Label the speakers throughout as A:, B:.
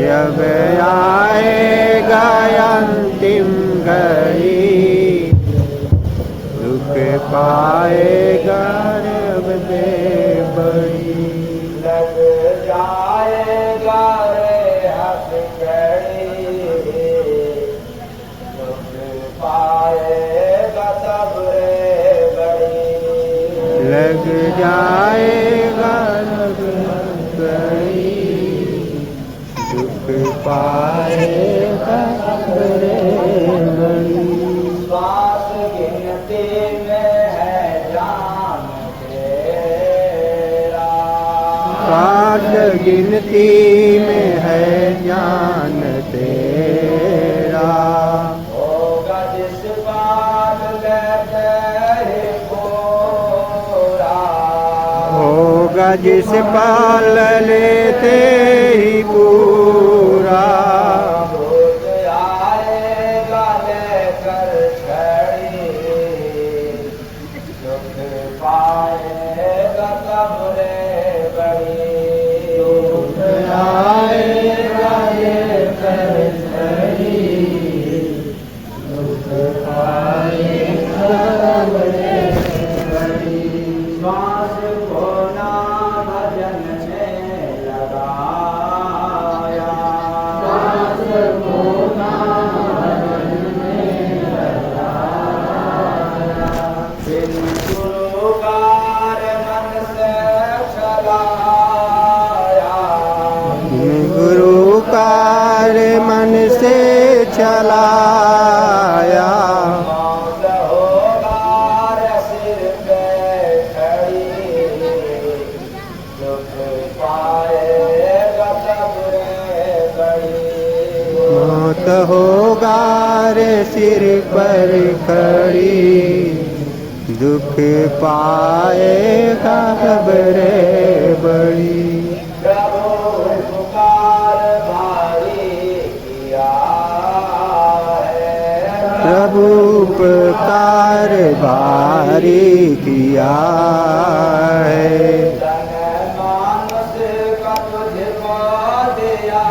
A: जब आएगा अंतिम घड़ी, दुख पाएगा रब दे बड़ी।
B: लग जाएगा रे हथकड़ी, दुख पाएगा तब रे बड़ी।
A: लग जाएगा रब घड़ी, दुख पाएगा रे बड़ी।
B: श्वास गिनती में है जान तेरा,
A: श्वास गिनती में है जान तेरा।
B: होगा जिस बात लेते ही पूरा,
A: होगा जिस पाल लेते ही पूरा।
B: भूत आएगा लेकर छड़ी, दुख पाएगा तब रे बड़ी।
A: दुख आएगा लेकर छड़ी, दुख पाएगा तब रे बड़ी।
B: श्वास को ना भजन में लगाया,
A: श्वास को ना भजन में लगाया।
B: बिन गुरुकार मन से चलाया,
A: गुरु कार मन से चलाया।
B: मौत होगा रे सिर पे खड़ी, दुख पाएगा तब रे बड़ी।
A: मौत होगा रे सिर पर खड़ी, दुख पाएगा तब रे बड़ी।
B: प्रभु पुकार भारी किया है,
A: प्रभु उपकार भारी किया है।
B: तन मानुष का तुझको दिया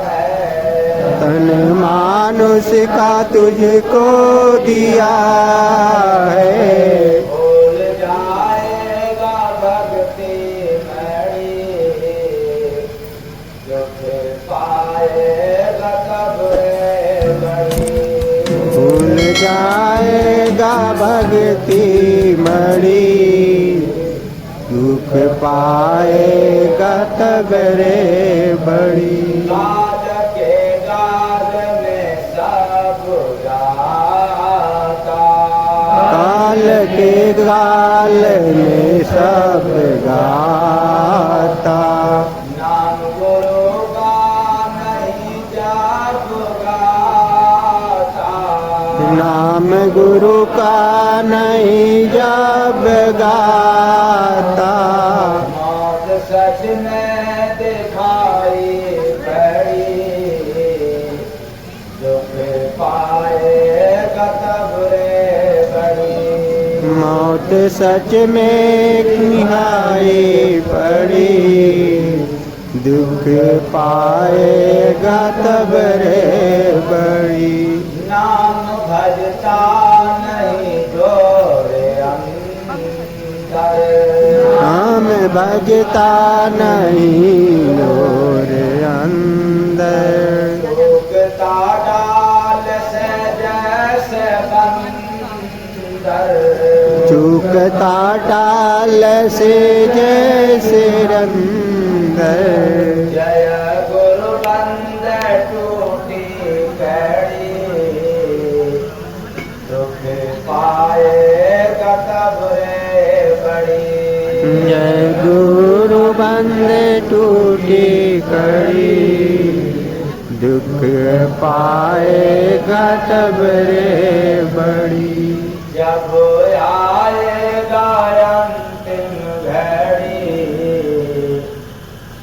B: है,
A: तन मानुष का तुझको दिया है।
B: भूल जाएगा भक्ति मणि, दुख पाएगा तब रे बड़ी।
A: भूल जाएगा भक्ति मणि, दुख पाएगा तब रे बड़ी।
B: गाज के गाज में सब गाता,
A: काल के गाल में सब गाता।
B: नाम गुरु का नहीं जब गाता,
A: नाम गुरु का नहीं जब गाता।
B: मौत सच में दिखाई पड़ी, दुख पाएगा तब रे बड़ी।
A: मौत सच में निहाई पड़ी, दुख पाएगा तब रे बड़ी।
B: नाम भजता नहीं जोरे अंदर,
A: नाम भजता नहीं और अंदर।
B: टूकता डाल से जैसे बंदर,
A: चूकता डाल से जैसे रंदर।
B: जय गुरु बंद टूटी कड़ी, दुख पाएगा तब रे बड़ी।
A: जय गुरु बंद टूटी कड़ी, दुख पाएगा तब रे बड़ी।
B: जब आएगा अंतिम घड़ी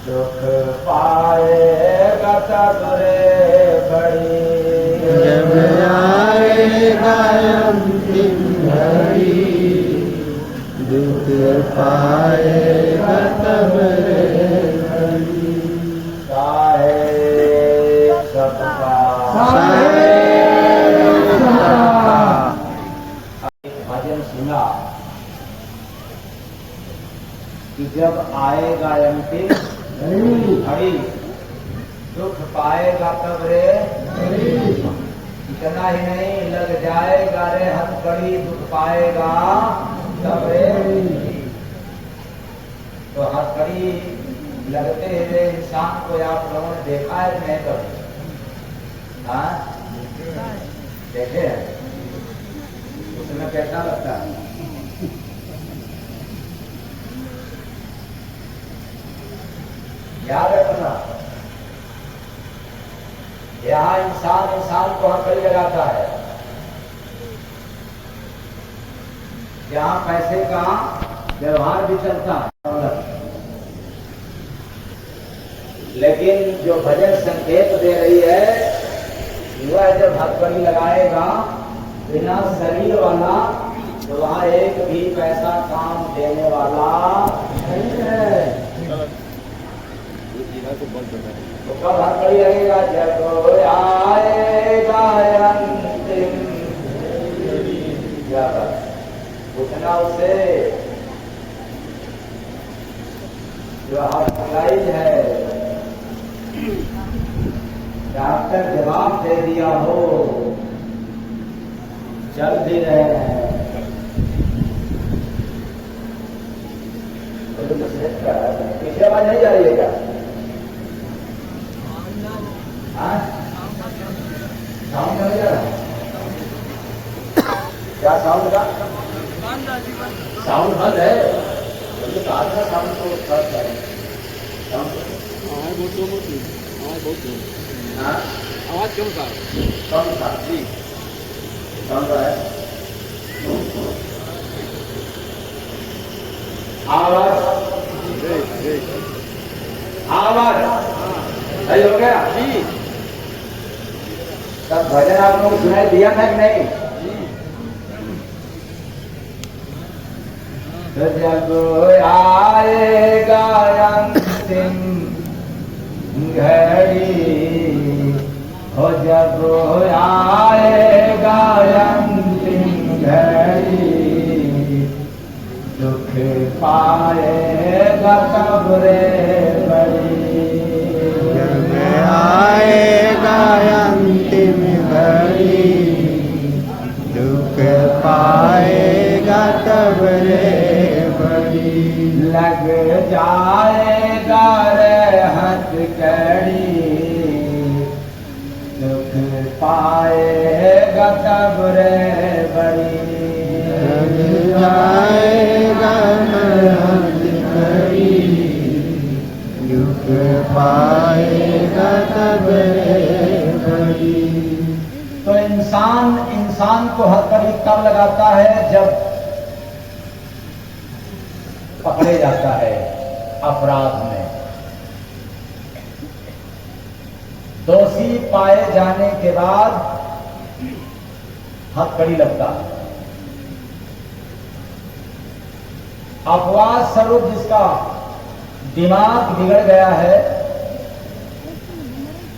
B: दुख पाएगा तब रे बड़ी।
A: जब आएगा अंतिम घड़ी दुख पाएगा तब रे बड़ी।
B: साहेब सबका भजन सुना कि जब आएगा अंतिम घड़ी दुख पाएगा तब रे। इतना ही नहीं, लग जाएगा रे हथकड़ी दुख पाएगा तब रे। तो हथकड़ी लगते हुए इंसान को आप लोगों ने देखा है नहीं कभी? हाँ देखे हैं? उसमें कैसा लगता है? याद रखना, यहाँ इंसान को हथकड़ी लगाता है। यहाँ पैसे का व्यवहार भी चलता है, लेकिन जो भजन संकेत दे रही है वह जब हथकड़ी लगाएगा बिना शरीर वाला तो वहाँ एक भी पैसा काम देने वाला नहीं है। तो कब हथकड़ी लगेगा? जब आएगा अंतिम पूछना उससे जो हथकड़ी है, डॉक्टर जवाब दे दिया हो, चल भी रहे हैं तो पीछे आवाज नहीं जा रही है क्या? साउंड नहीं जा रहा? क्या साउंड का? साउंड बंद है तो साउंड को सर्च करें। आवाज कम था जी, कम है आवाज सही हो गया जी। तब भजन आप लोगों को सुनाई दिया था कि नहीं? तो जब आएगा अंतिम घड़ी हो, जब आएगा अंतिम घड़ी दुख पाएगा तब रे बड़ी।
A: जब आएगा अंतिम घड़ी दुख पाएगा तब रे बड़ी।
B: लग जाएगा रे हथकड़ी दुख पाएगा तब रे बड़ी।
A: लग जाएगा हथकड़ी दुख पाएगा तब रे बड़ी।
B: तो इंसान को हथकड़ी तब लगाता है जब पकड़े जाता है अपराध में। दोषी पाए जाने के बाद हथकड़ी लगता है। अपवाद स्वरूप जिसका दिमाग बिगड़ गया है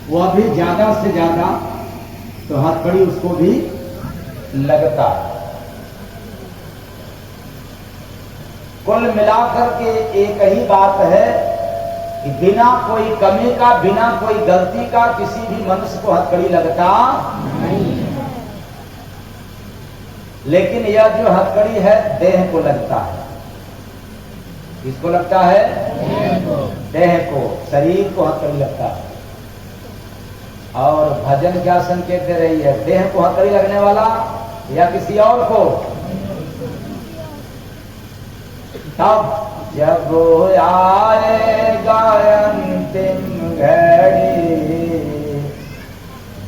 B: वह भी ज्यादा से ज्यादा तो हथकड़ी उसको भी लगता है। कुल मिलाकर के एक ही बात है कि बिना कोई कमी का, बिना कोई गलती का किसी भी मनुष्य को हथकड़ी लगता नहीं। लेकिन यह जो हथकड़ी है देह को लगता है। किसको लगता है? देह को, शरीर को हथकड़ी लगता है। और भजन क्या संकेत दे रही है? देह को हथकड़ी लगने वाला या किसी और को? तब जब आएगा अंतिम घड़ी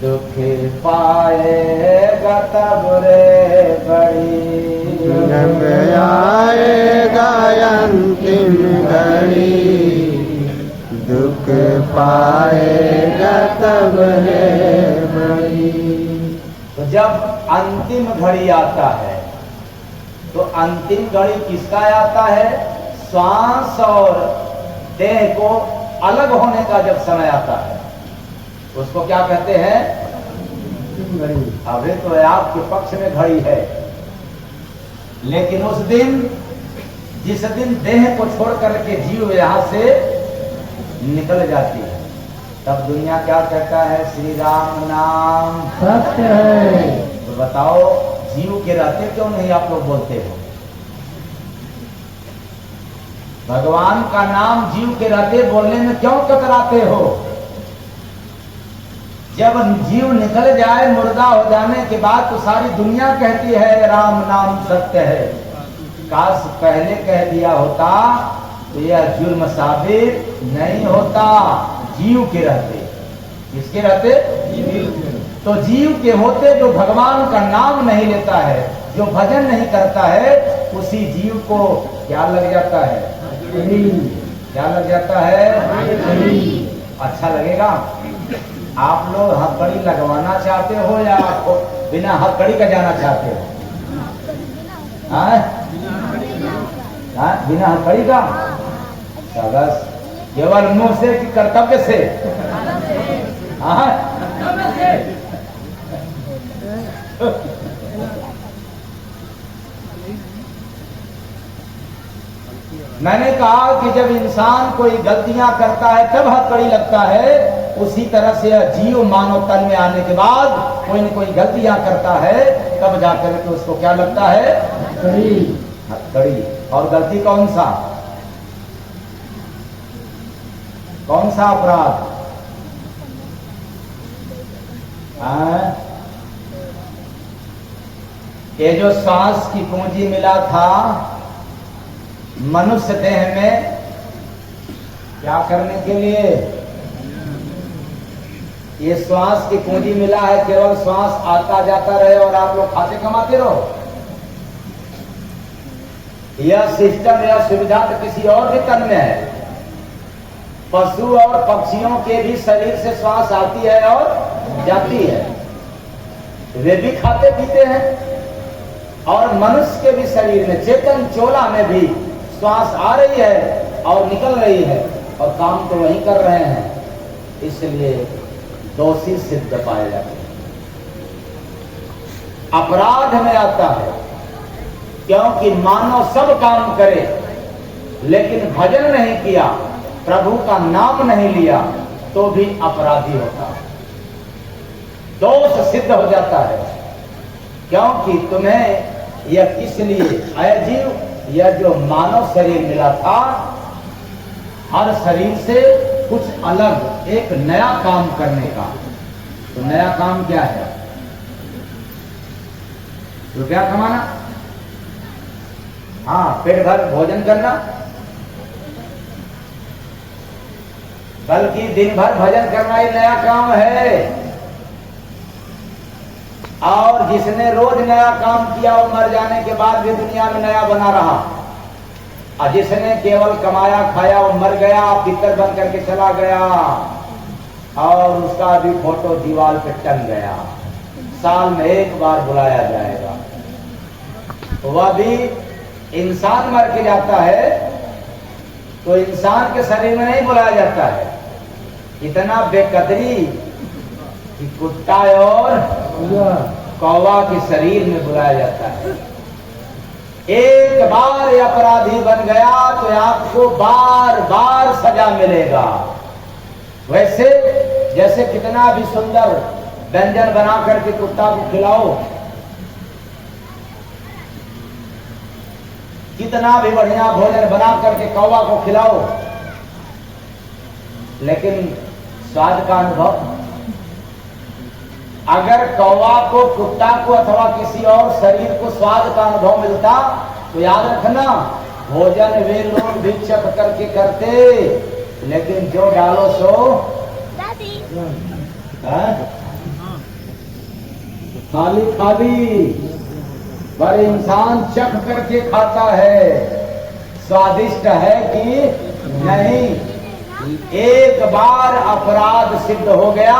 B: दुख पाएगा तब रे बड़ी,
A: जब आएगा अंतिम घड़ी, दुख पाएगा तब है बड़ी।
B: तो जब अंतिम घड़ी आता है तो अंतिम घड़ी किसका आता है? श्वास और देह को अलग होने का जब समय आता है उसको क्या कहते हैं? अभी तो आपके पक्ष में घड़ी है, लेकिन उस दिन जिस दिन देह को छोड़ करके जीव यहां से निकल जाती है तब दुनिया क्या कहता है? श्री राम नाम
A: सत्य है।
B: तो बताओ जीव के रहते क्यों नहीं आप लोग बोलते हो? भगवान का नाम जीव के रहते बोलने में क्यों कतराते हो? जब जीव निकल जाए मुर्दा हो जाने के बाद तो सारी दुनिया कहती है राम नाम सत्य है। काश पहले कह दिया होता तो यह जुर्म साबित नहीं होता। जीव के रहते, किसके रहते? तो जीव के होते जो भगवान का नाम नहीं लेता है, जो भजन नहीं करता है, उसी जीव को क्या लग जाता है? क्या लग जाता है? अच्छा लगेगा? आप लोग हथकड़ी लगवाना चाहते हो या आपको बिना हथकड़ी का जाना चाहते हो? बिना हथकड़ी का? बस केवल मुंह से कि कर्तव्य से? मैंने कहा कि जब इंसान कोई गलतियां करता है तब हथकड़ी लगता है, उसी तरह से जीव मानव तन में आने के बाद कोई न कोई गलतियां करता है तब जाकर के उसको क्या लगता है? हथकड़ी। और गलती कौन सा? कौन सा अपराध? ये जो सांस की पूंजी मिला था मनुष्य देह में क्या करने के लिए? ये श्वास की पूंजी मिला है, केवल श्वास आता जाता रहे और आप लोग खाते कमाते रहो। यह सिस्टम, यह सुविधा तो किसी और भी तन में है। पशु और पक्षियों के भी शरीर से श्वास आती है और जाती है, वे भी खाते पीते हैं। और मनुष्य के भी शरीर में, चेतन चोला में भी श्वास आ रही है और निकल रही है और काम तो वही कर रहे हैं, इसलिए दोषी सिद्ध पाए जाते हैं। अपराध में आता है क्योंकि मानव सब काम करे लेकिन भजन नहीं किया, प्रभु का नाम नहीं लिया तो भी अपराधी होता है, दोष सिद्ध हो जाता है। क्योंकि तुम्हें यह किस लिए अजीव, यह जो मानव शरीर मिला था, हर शरीर से कुछ अलग एक नया काम करने का। तो नया काम क्या है? रुपया कमाना, हाँ, पेट भर भोजन करना, बल्कि दिन भर भजन करना ही नया काम है। और जिसने रोज नया काम किया वो मर जाने के बाद भी दुनिया में नया बना रहा, और जिसने केवल कमाया खाया वो मर गया, पितर बन करके चला गया और उसका भी फोटो दीवार पे टंग गया। साल में एक बार बुलाया जाएगा, वह भी इंसान मर के जाता है तो इंसान के शरीर में नहीं बुलाया जाता है। इतना बेकदरी कि कुत्ता और कौवा के शरीर में बुलाया जाता है। एक बार ये अपराधी बन गया तो आपको बार बार सजा मिलेगा। वैसे जैसे कितना भी सुंदर व्यंजन बना करके कुत्ता को खिलाओ, कितना भी बढ़िया भोजन बना करके कौवा को खिलाओ, लेकिन स्वाद का अनुभव, अगर कौवा को, कुत्ता को अथवा किसी और शरीर को स्वाद का अनुभव मिलता तो याद रखना, भोजन वे लोग भी चख करके करते, लेकिन जो डालो सो खाली खाली, पर इंसान चख करके खाता है, स्वादिष्ट है कि नहीं। एक बार अपराध सिद्ध हो गया,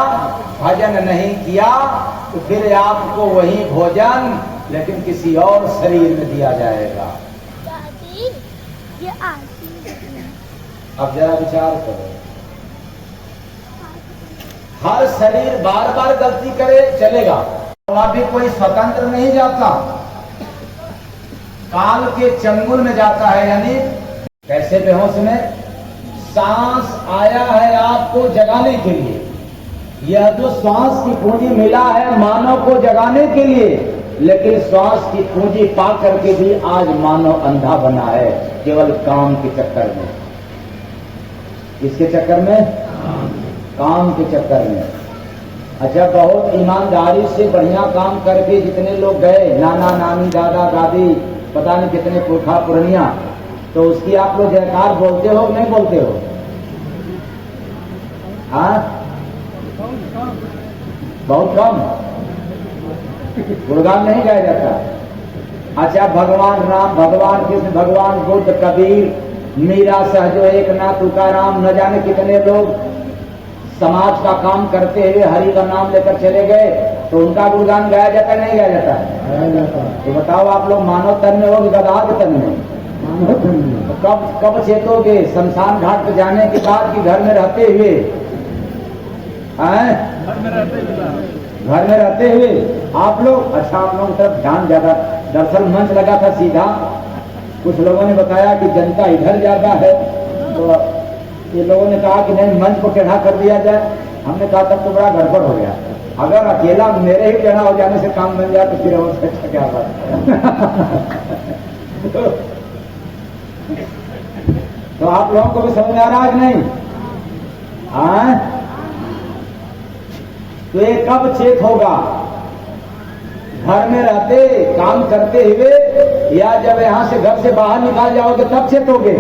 B: भजन नहीं किया, तो फिर आपको वही भोजन लेकिन किसी और शरीर में दिया जाएगा।
C: दादी, ये आरती है।
B: अब जरा विचार करो, हर शरीर बार बार गलती करे चलेगा, वहां भी कोई स्वतंत्र नहीं जाता, काल के चंगुल में जाता है। यानी कैसे बेहोश में? सांस आया है आपको जगाने के लिए, यह जो श्वास की पूंजी मिला है मानव को जगाने के लिए, लेकिन श्वास की पूंजी पा करके भी आज मानव अंधा बना है, केवल काम के चक्कर में। किसके चक्कर में? काम के चक्कर में। अच्छा, बहुत ईमानदारी से बढ़िया काम करके जितने लोग गए, नाना नानी दादा दादी, पता नहीं कितने पुरखा पुरनिया, तो उसकी आप लोग जयकार बोलते हो नहीं बोलते हो? हाँ, बहुत कम, गुणगान नहीं गाया जाता। अच्छा, भगवान राम, भगवान कृष्ण, भगवान बुद्ध, कबीर, मीरा, सहजो एक नाथ, तुकाराम, न जाने कितने लोग समाज का काम करते हुए हरि का नाम लेकर चले गए, तो उनका गुणगान गाया जाता है नहीं गाया जाता है? तो बताओ आप लोग मानव तन में हो कि गधा के तन में? तो कब चेतोगे? शमशान घाट पर जाने के बाद कि घर में रहते हुए? घर में रहते हुए आप लोग? अच्छा, आप लोगों की तरफ ध्यान ज्यादा। दरअसल मंच लगा था सीधा, कुछ लोगों ने बताया कि जनता इधर ज्यादा है, तो ये लोगों ने कहा कि नहीं, मंच को टेढ़ा कर दिया जाए। हमने कहा तब तो बड़ा गड़बड़ हो गया, अगर अकेला मेरे ही टेढ़ा हो जाने से काम बन जाए तो फिर और अच्छा क्या बात। तो आप लोगों को भी समझ में आ रहा है कि नहीं? हाँ, तो ये कब चेत होगा? घर में रहते काम करते हुए, या जब यहां से घर से बाहर निकाल जाओगे तब चेतोगे?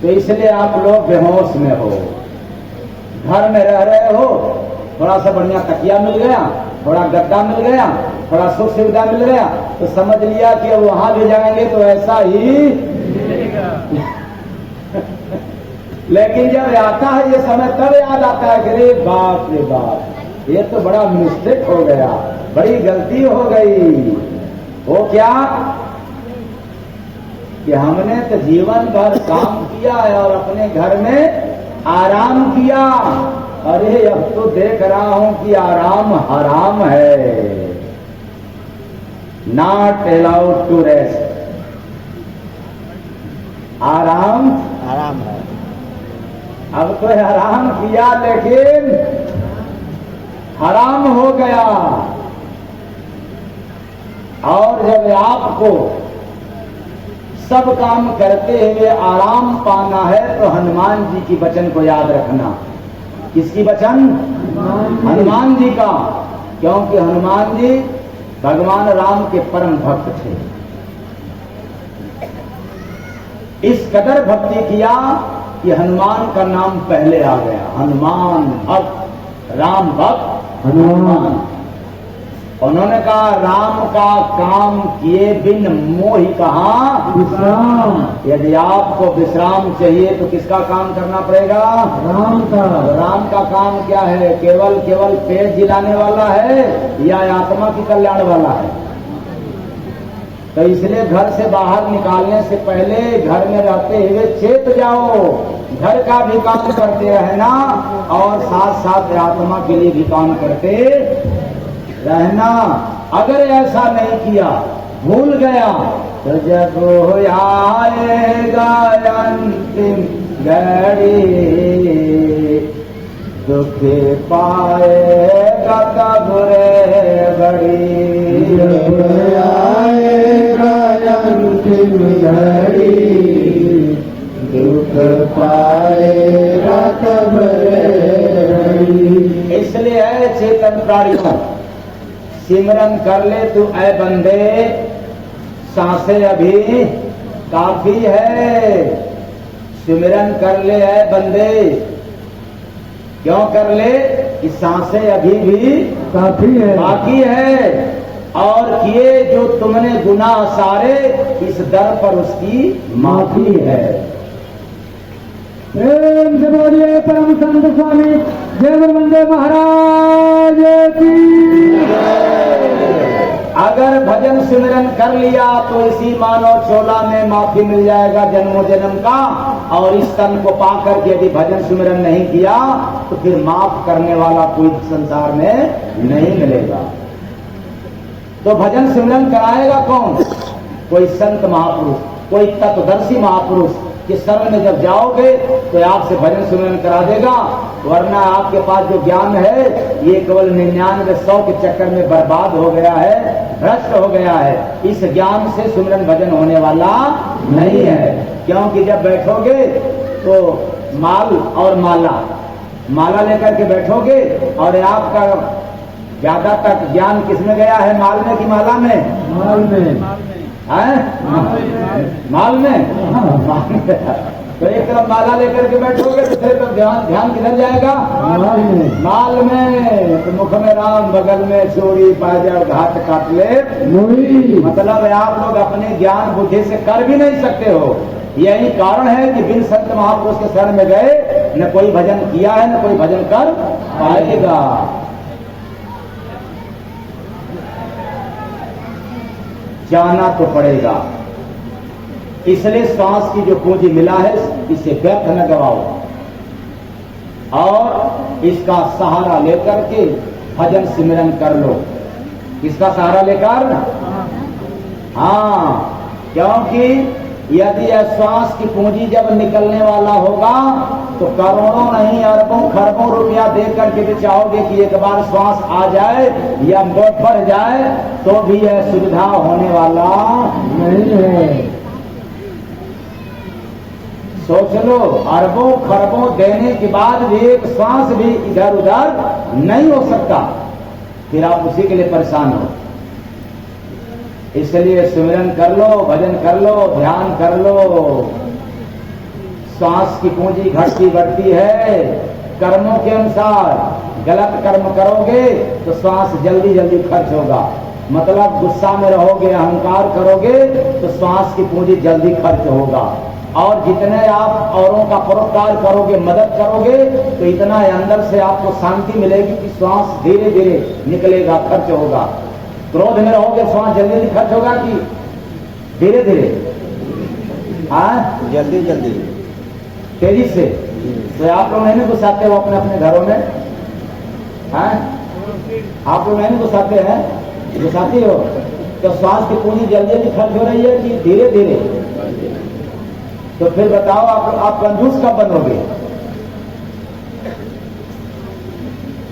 B: तो इसलिए आप लोग बेहोश में हो, घर में रह रहे हो, थोड़ा सा बढ़िया तकिया मिल गया, थोड़ा गद्दा मिल गया, थोड़ा सुख सुविधा मिल गया, तो समझ लिया कि अब वहां भी जाएंगे तो ऐसा ही। लेकिन जब आता है ये समय, तब याद आता है कि रे बाप, ये तो बड़ा मिस्टेक हो गया, बड़ी गलती हो गई। वो क्या कि हमने तो जीवन भर काम किया है और अपने घर में आराम किया, अरे अब तो देख रहा हूं कि आराम हराम है। नॉट अलाउड टू रेस्ट, आराम
A: है।
B: अब तो आराम किया लेकिन हराम हो गया। और जब आपको सब काम करते हुए आराम पाना है तो हनुमान जी की वचन को याद रखना। किसकी वचन? हनुमान जी का, क्योंकि हनुमान जी भगवान राम के परम भक्त थे। इस कदर भक्ति किया कि हनुमान का नाम पहले आ गया। हनुमान भक्त, राम भक्त हनुमान। उन्होंने कहा राम का काम किए बिन मोहि कहाँ विश्राम। यदि आपको विश्राम चाहिए तो किसका काम करना पड़ेगा? राम का। राम का काम क्या है? केवल पेट जिलाने वाला है या आत्मा की कल्याण वाला है? तो इसलिए घर से बाहर निकालने से पहले घर में रहते हुए चेत जाओ, घर का भी काम करते रहना और साथ साथ आत्मा के लिए भी काम करते रहना। अगर ऐसा नहीं किया, भूल गया, तो जब हो आएगा अंतिम घड़ी, दुख पाएगा तब रे बड़ी।
A: जब आएगा अंतिम घड़ी, दुख पाएगा तब रे बड़ी।
B: इसलिए है चेतन प्राणियों, सिमरन कर ले तू ऐ बंदे, सांसें अभी काफी है। सिमरन कर ले ऐ बंदे, क्यों कर ले? कि सांसें अभी भी
A: काफी है।
B: बाकी है, और किए जो तुमने गुनाह सारे, इस दर पर उसकी माफी है।
A: प्रेम से बोलिए परम संत स्वामी जय गुरु वंदे महाराज की।
B: अगर भजन सिमरन कर लिया तो इसी मानव चोला में माफी मिल जाएगा जन्मों जन्म का, और इस तन को पाकर यदि भजन सिमरन नहीं किया तो फिर माफ करने वाला कोई संसार में नहीं मिलेगा। तो भजन सिमरन कराएगा कौन? कोई संत महापुरुष, कोई तत्वदर्शी महापुरुष कि शरण में जब जाओगे तो आपसे भजन सिमरन करा देगा, वरना आपके पास जो ज्ञान है ये केवल 99-100 के चक्कर में बर्बाद हो गया है, भ्रष्ट हो गया है। इस ज्ञान से सिमरन भजन होने वाला नहीं है, क्योंकि जब बैठोगे तो माल और माला लेकर के बैठोगे, और आपका ज्यादातर ज्ञान किसमें गया है, माल में कि माला में?
A: माल में।
B: माल में। तो एक तरफ माला लेकर के बैठोगे, दूसरे तरफ ध्यान किधर जाएगा? माल में। तो मुख में राम, बगल में चोरी, पायजा घाट काट ले मुड़ी। मतलब आप लोग अपने ज्ञान बुद्धि से कर भी नहीं सकते हो। यही कारण है कि बिन संत महापुरुष के शरण में गए न कोई भजन किया है न कोई भजन कर पाएगा। जाना तो पड़ेगा, इसलिए श्वास की जो पूंजी मिला है इसे व्यर्थ न गवाओ, और इसका सहारा लेकर के भजन सिमरन कर लो। इसका सहारा लेकर, हाँ, क्योंकि यदि यह श्वास की पूंजी जब निकलने वाला होगा तो करोड़ों नहीं अरबों खरबों रुपया दे करके भी चाहोगे कि एक बार श्वास आ जाए या बढ़ जाए, तो भी यह सुविधा होने वाला नहीं है। सोच लो, अरबों खरबों देने के बाद भी एक श्वास भी इधर उधर नहीं हो सकता, फिर आप उसी के लिए परेशान हो। इसलिए सिमरन कर लो, भजन कर लो, ध्यान कर लो। श्वास की पूंजी घटती बढ़ती है कर्मों के अनुसार। गलत कर्म करोगे तो श्वास जल्दी जल्दी खर्च होगा, मतलब गुस्सा में रहोगे, अहंकार करोगे तो श्वास की पूंजी जल्दी खर्च होगा, और जितने आप औरों का परोपकार करोगे, मदद करोगे, तो इतना अंदर से आपको शांति मिलेगी कि श्वास धीरे धीरे निकलेगा, खर्च होगा। क्रोध में रहोगे श्वास जल्दी जल्दी खर्च होगा कि धीरे धीरे? हाँ,
D: जल्दी जल्दी,
B: तेजी से। तो आप लोग नहीं घुसाते हो अपने अपने घरों में? हाँ, आप लोग नहीं घुसाते हैं? घुसाती हो? तो श्वास की पूंजी जल्दी जल्दी खर्च हो रही है कि धीरे धीरे? तो फिर बताओ आप कंजूस कब बनोगे?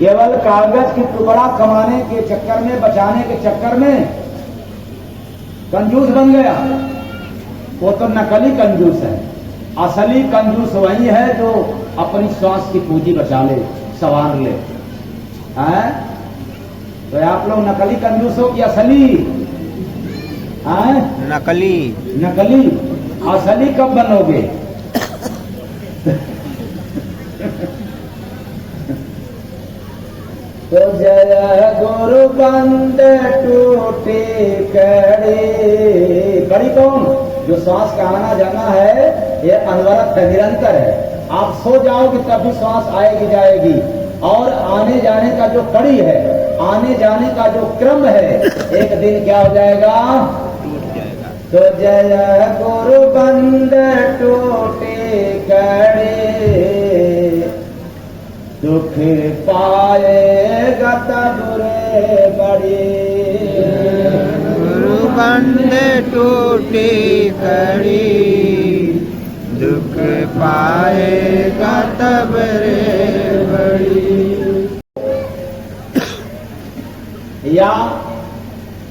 B: केवल कागज की टुकड़ा कमाने के चक्कर में, बचाने के चक्कर में कंजूस बन गया, वो तो नकली कंजूस है। असली कंजूस वही है जो अपनी श्वास की पूंजी बचा ले, संवार ले। हैं? तो आप लोग नकली कंजूस हो कि असली? हैं?
D: नकली।
B: नकली। असली कब बनोगे? तो जय गुरु बंद टूटी कड़ी। कड़ी कौन? जो श्वास का आना जाना है ये अनवरत है, निरंतर है। आप सो जाओगे तब भी श्वास आएगी जाएगी, और आने जाने का जो कड़ी है, आने जाने का जो क्रम है, एक दिन क्या हो जाएगा?
D: टूट जाएगा।
B: तो जय गुरु बंद टूटी कड़ी, दुख पाएगा तब रे बड़ी।
D: गुरु बंद टूटी कड़ी, दुख पाएगा तब रे बड़ी।
B: या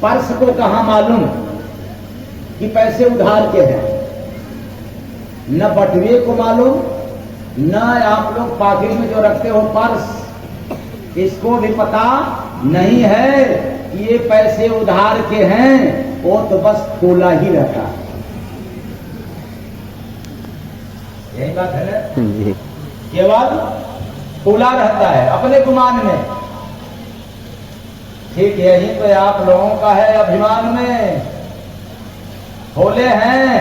B: पर्स को कहा मालूम कि पैसे उधार के हैं, न बटुए को मालूम, न आप लोग पॉकेट में जो रखते हो पर्स, इसको भी पता नहीं है कि ये पैसे उधार के हैं। वो तो बस खोला ही रहता है। यही बात है ना? केवल फूला रहता है अपने गुमान में। ठीक यही तो आप लोगों का है अभिमान में, भोले हैं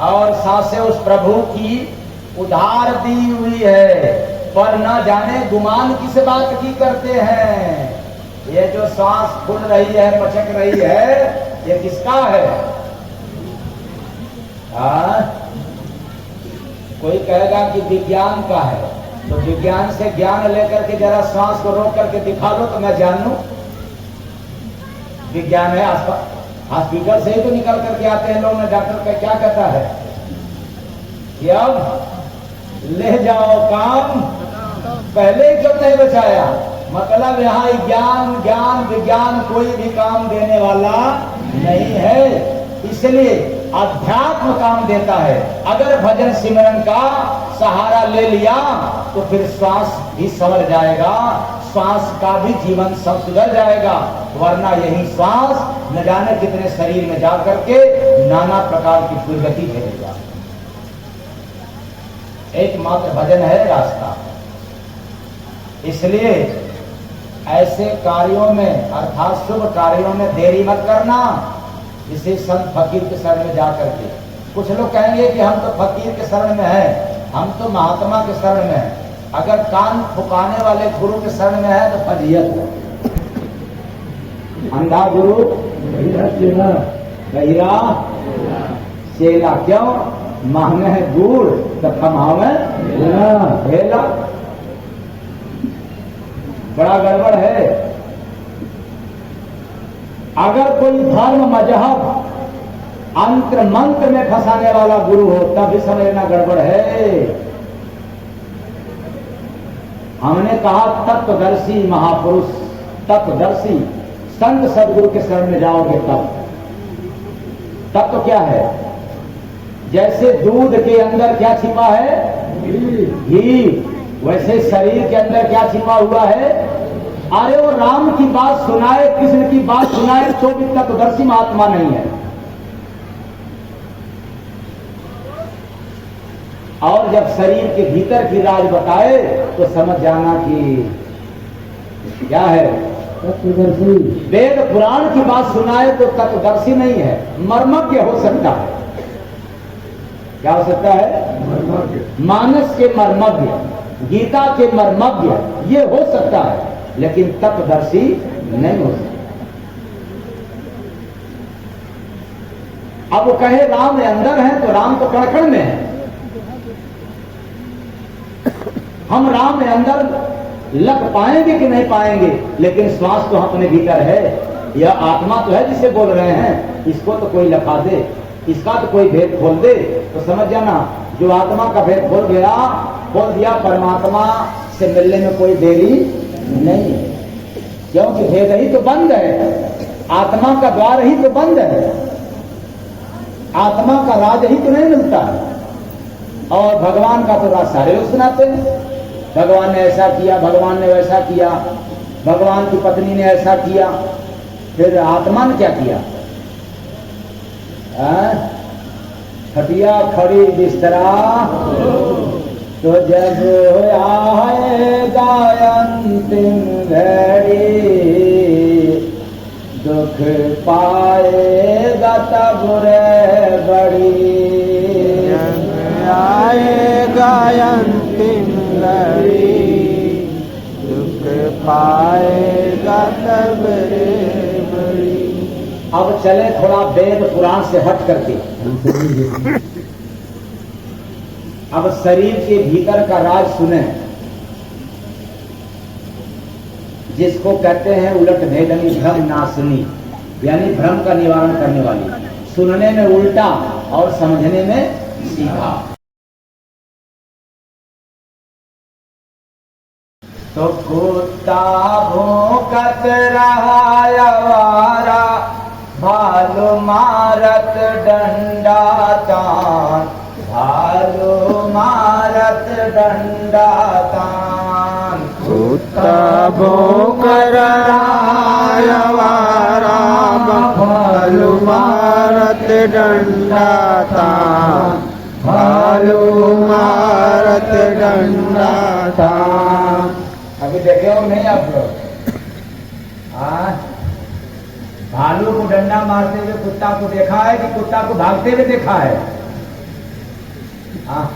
B: और सांसें उस प्रभु की उधार दी हुई है, पर न जाने गुमान किस बात की करते हैं। ये जो सांस फूल रही है, पचक रही है, ये किसका है? कोई कहेगा कि विज्ञान का है, तो विज्ञान से ज्ञान लेकर के जरा सांस को रोक करके दिखा लो तो मैं जान लूं। विज्ञान है, हॉस्पिटल से ही तो निकल करके आते हैं लोग। डॉक्टर का क्या कहता है कि अब ले जाओ काम, पहले ही क्यों नहीं बचाया? मतलब यहाँ ज्ञान ज्ञान विज्ञान कोई भी काम देने वाला नहीं है, इसलिए अध्यात्म काम देता है। अगर भजन सिमरन का सहारा ले लिया तो फिर श्वास भी संवर जाएगा, श्वास का भी जीवन सब सुधर जाएगा। वरना यही श्वास न जाने कितने शरीर में जा करके नाना प्रकार की दुर्गति झेलेगा। एकमात्र भजन है रास्ता। इसलिए ऐसे कार्यों में अर्थात शुभ कार्यों में देरी मत करना। जिसे संत फकीर के शरण में जाकर के, कुछ लोग कहेंगे कि हम तो फकीर के शरण में हैं, हम तो महात्मा के शरण में हैं। अगर कान फुकाने वाले गुरु के शरण में है तो फजीयत है। अंधा गुरु बहिरा चेला, क्यों? मांगे है गुड़ तो कमावे भेला। बड़ा गड़बड़ है। अगर कोई धर्म मजहब अंतर मंत्र में फंसाने वाला गुरु हो तब भी समझना गड़बड़ है। हमने कहा तत्वदर्शी महापुरुष, तत्वदर्शी संत सदगुरु के शरण में जाओगे तब तो क्या है? जैसे दूध के अंदर क्या छिपा है? घी। वैसे शरीर के अंदर क्या छिपा हुआ है? अरे वो राम की बात सुनाए, कृष्ण की बात सुनाए तो भी तत्वदर्शी महात्मा नहीं है। और जब शरीर के भीतर की राज बताए तो समझ जाना कि क्या है? तत्वदर्शी। वेद पुराण की बात सुनाए तो तत्वदर्शी नहीं है, मर्मज्ञ हो सकता है। क्या हो सकता है? मानस के मर्मज्ञ, गीता के मर्मज्ञ ये हो सकता है, लेकिन तत्वदर्शी नहीं हो सकता। अब वो कहे राम अंदर है तो राम तो कड़कड़ में है। हम राम में अंदर लग पाएंगे कि नहीं पाएंगे, लेकिन श्वास तो अपने भीतर है। यह आत्मा तो है जिसे बोल रहे हैं, इसको तो कोई लखा दे, इसका तो कोई भेद खोल दे तो समझ जाना जो आत्मा का भेद खोल दिया परमात्मा से मिलने में कोई देरी नहीं है। क्योंकि भेद ही तो बंद है, आत्मा का द्वार ही तो बंद है, आत्मा का राज ही तो नहीं मिलता है। और भगवान का तो राज सारे लोग सुनाते हैं। भगवान ने ऐसा किया, भगवान ने वैसा किया, भगवान की पत्नी ने ऐसा किया। फिर आत्मा ने क्या किया? खटिया खड़ी बिस्तरा तो जब आएगा अंतिम घड़ी, दुख पाएगा तब रे बड़ी।
D: आएगा अंतिम घड़ी, दुख पाएगा तब रे बड़ी।
B: अब चले थोड़ा वेद पुराण से हट करके। अब शरीर के भीतर का राज सुने, जिसको कहते हैं उलट भेदनी भ्रम नाशनी, यानी भ्रम का निवारण करने वाली। सुनने में उल्टा और समझने में सीधा। तो कुत्ता भौंकत रहा आवारा, भालू मारत डंडा तान, भालू मारत डंडा तान।
D: कुत्ता भौंकर आवारा, भालू मारत डंडा तान, भालू मारत डंडा था।
B: अभी देखे हो नहीं आप लोग? हाँ, भालू को डंडा मारते हुए कुत्ता को देखा है कि कुत्ता को भागते हुए देखा है? हाँ,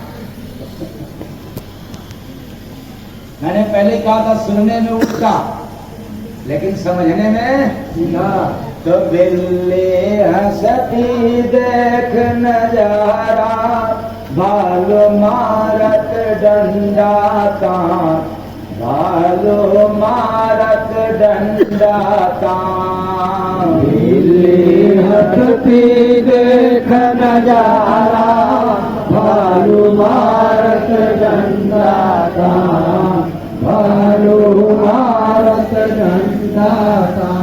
B: मैंने पहले कहा था सुनने में उल्टा लेकिन समझने में सीधा। तो बिल्ली हंसती देख नजारा, भालू मारत डंडा था, भालू मारत डंडा था।
A: बिल्ली हंसती देख नजारा, भालू मारत डंडा था, भालू मारत डंडा था।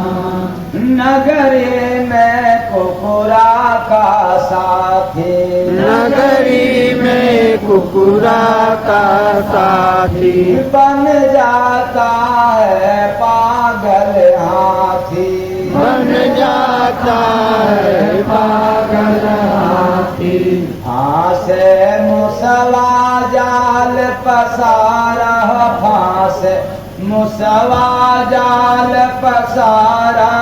B: नगरी में कुकुरा का साथी,
D: नगरी में कुकुरा का साथी,
B: बन जाता है पागल हाथी,
D: बन जाता है पागल हाथी।
B: फांसे मुसला जाल पसारा, फांसे मुसवा जाल पसारा,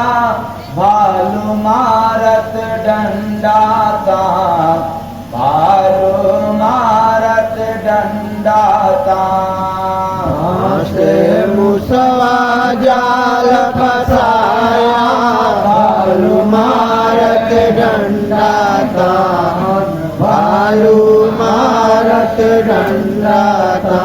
B: भालू मारत डंडा था, भालू मारत डंडा था।
D: से मुसवा जाल फसाया, भालू मारत डंडा था, भालू मारत डंडा था।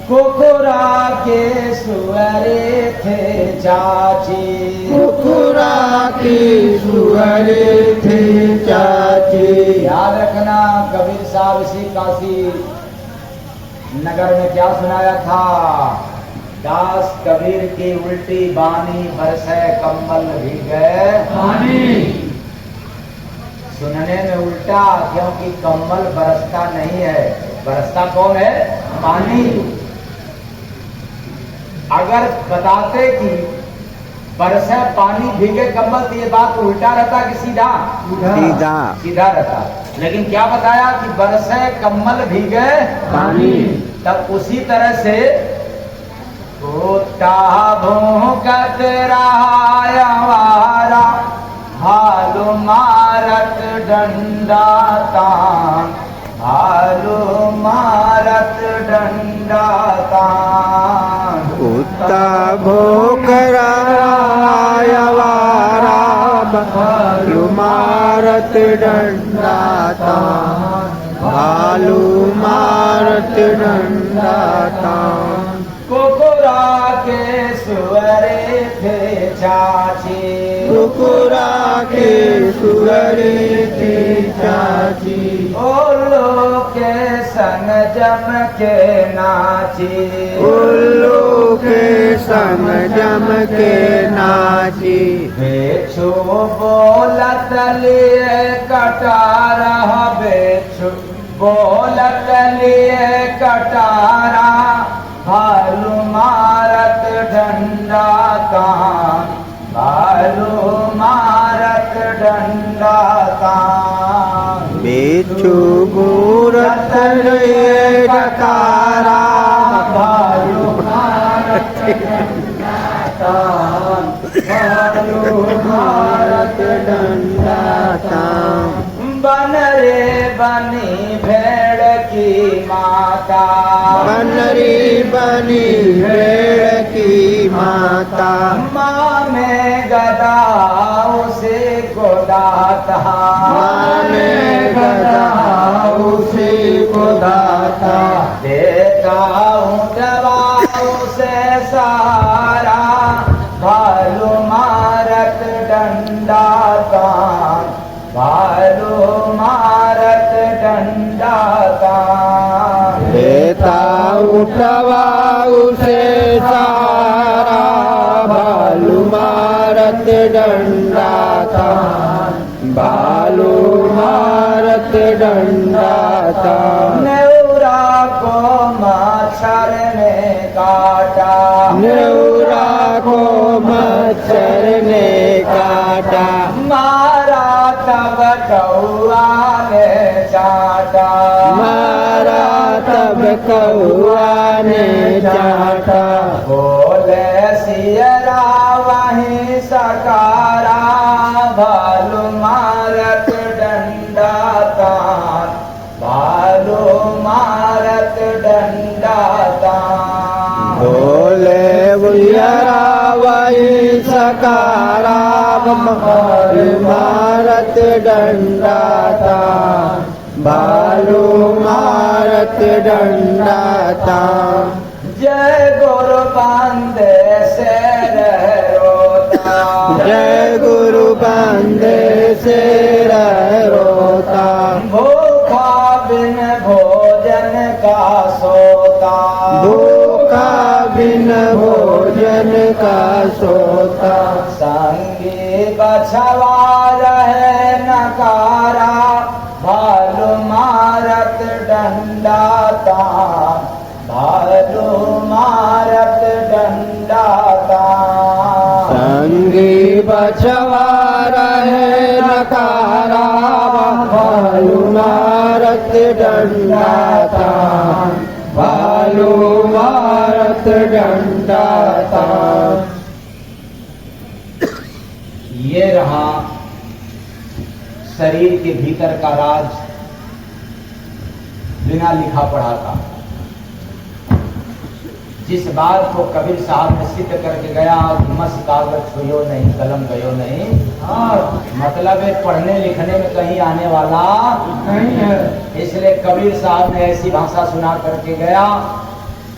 B: कुकुरा के सुअरे थे चाची,
D: कुकुरा की सुअरे थे चाची।
B: याद रखना कबीर साहब इसी काशी नगर में क्या सुनाया था? दास कबीर की उल्टी बानी, बरसे कम्बल भीगे
A: पानी।
B: सुनने में उल्टा, क्योंकि कम्बल बरसता नहीं है, बरसता कौन है? पानी। अगर बताते कि बरसे पानी भीगे कम्बल, तो ये बात उल्टा रहता कि सीधा?
D: सीधा
B: सीधा रहता। लेकिन क्या बताया कि बरसे कम्बल भीगे
D: पानी।
B: तब उसी तरह से कुत्ता भौंकत रहा आवारा, भालू मारत डंडा तान, भालू मारत डंडा तान।
D: कुत्ता भौंक आवारा, भालू मारत डंडा था, भालू मारत डंडा था।
B: कुकुरा के सुअरे थे चाची,
D: कुकुरा के सुअरे थे चाची।
B: उल्लू के संग जम के नाची,
D: उल्लू के संग जम के नाची।
B: बेचू बोलत लिए कटारा, बेचू बोलत लिए कटारा, भालू मारत डंडा तान, भालू मारत डंडा तान।
D: बेचू बूरत लिए डकारा,
B: भालू मारत डंडा तान, भालू मारत
D: डंडा था।
B: बन रे बनी भेड़ की माता,
D: बनरी बनी भेड़ की माता।
B: माँ में गदा उसे को दाता,
D: माँ में गदा उसे को दाता।
B: देता हूँ दवा उसे सहारा, भालू मारत डंडा तान, भालू मारत डंडा तान।
D: देता उठवा उसे सहारा, भालू मारत डंडा था, भालू मारत डंडा था।
B: नेउरा को मच्छर ने काटा,
D: नेउरा को मच्छर ने काटा।
B: मारा तब कौआ ने चाटा,
D: कौआ ने चाटा।
B: बोले सियरा वहीं सकारा, भालू मारत डंडा तान, भालू मारत डंडा तान।
D: बोले बुलियरा वही सकारा, भालू मारत डंडा था, भालू मारत डंडा था।
B: जय गुरु बंदे से रोता,
D: जय गुरु बंदे से रोता।
B: भूखा बिन भोजन का सोता,
D: भूखा बिन भोजन का सोता।
B: संगी बछवा रहे नकारा, भालू मारत डंडा तान, भालू मारत डंडा तान।
D: संगी बछवा रहे नकारा, भालू मारत डंडा था, भालू मारत डंडा था।
B: ये रहा शरीर के भीतर का राज, बिना लिखा पढ़ा था। जिस बात को कबीर साहब ने सिद्ध करके गया, मस कागज छुयो नहीं, कलम गयो नहीं, मतलब है पढ़ने लिखने में कहीं आने वाला नहीं है। इसलिए कबीर साहब ने ऐसी भाषा सुना करके गया।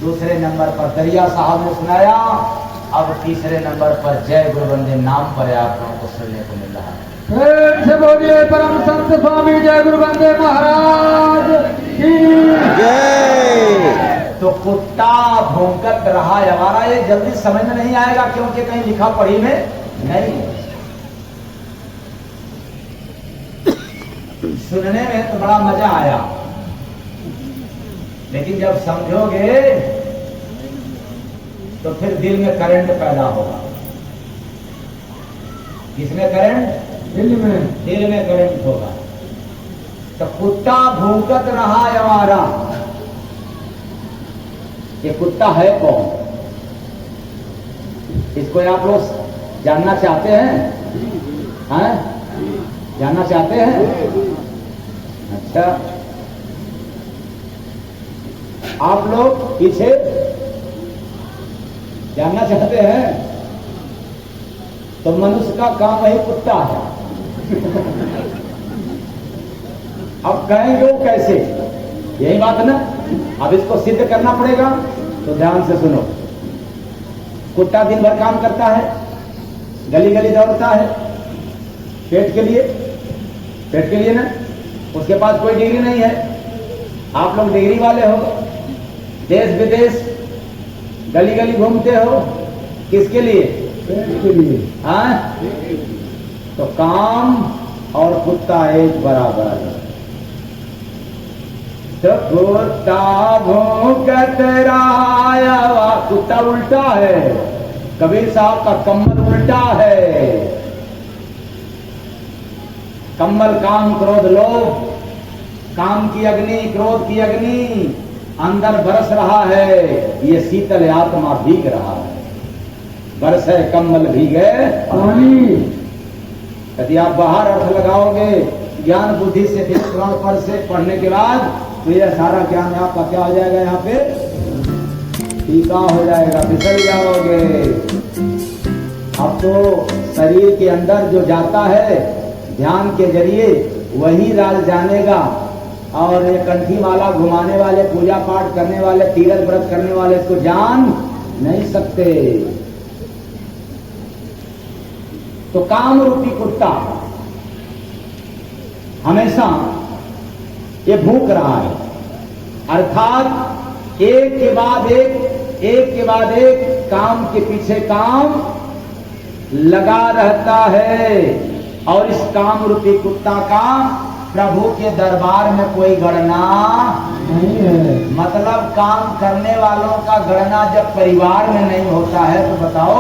B: दूसरे नंबर पर दरिया साहब ने सुनाया। अब तीसरे नंबर पर जय गुरु बंदे नाम पर आप लोगों को सुनने को मिल रहा है।
A: फिर से बोलिए परम संत स्वामी जय गुरु बंदे महाराज की
D: जय।
B: तो कुत्ता भौंकत रहा हमारा, ये जल्दी समझ में नहीं आएगा क्योंकि कहीं लिखा पढ़ी में नहीं है। सुनने में तो बड़ा मजा आया, लेकिन जब समझोगे तो फिर दिल में करंट पैदा होगा। किसमें करंट?
A: दिल में।
B: दिल में करंट होगा। तो कुत्ता भौंकत रहा हमारा, ये कुत्ता है कौन? इसको आप लोग जानना चाहते हैं? हैं? जानना चाहते हैं? अच्छा, आप लोग पीछे जानना चाहते हैं? तो मनुष्य का काम ही कुत्ता है। अब कहेंगे वो कैसे? यही बात है ना। अब इसको सिद्ध करना पड़ेगा, तो ध्यान से सुनो। कुत्ता दिन भर काम करता है, गली गली दौड़ता है, पेट के लिए ना। उसके पास कोई डिग्री नहीं है। आप लोग डिग्री वाले हो, देश विदेश गली गली घूमते हो, किसके लिए?
A: पेट के लिए।
B: हाँ, तो काम और कुत्ता एक बराबर है। तो कुत्ता भौंकत रहा, कुत्ता उल्टा है। कबीर साहब का कम्बल उल्टा है। कम्बल काम क्रोध लोभ, काम की अग्नि क्रोध की अग्नि अंदर बरस रहा है। ये शीतल आत्मा भीग रहा है। बरस है कम्बल भीगे
A: पानी।
B: यदि आप बाहर अर्थ लगाओगे ज्ञान बुद्धि से पर से पढ़ने के बाद, तो यह सारा ज्ञान आपका क्या हो जाएगा? यहाँ पे फीका हो जाएगा, फिसल जाओगे। अब तो शरीर के अंदर जो जाता है ध्यान के जरिए, वही राज जानेगा। और ये कंठी माला घुमाने वाले, पूजा पाठ करने वाले, तीरथ व्रत करने वाले इसको जान नहीं सकते। तो काम रूपी कुत्ता हमेशा ये भूख रहा है, अर्थात एक के बाद एक काम के पीछे काम लगा रहता है। और इस काम रूपी कुत्ता का प्रभु के दरबार में कोई गणना
A: नहीं है।
B: मतलब काम करने वालों का गणना जब परिवार में नहीं होता है, तो बताओ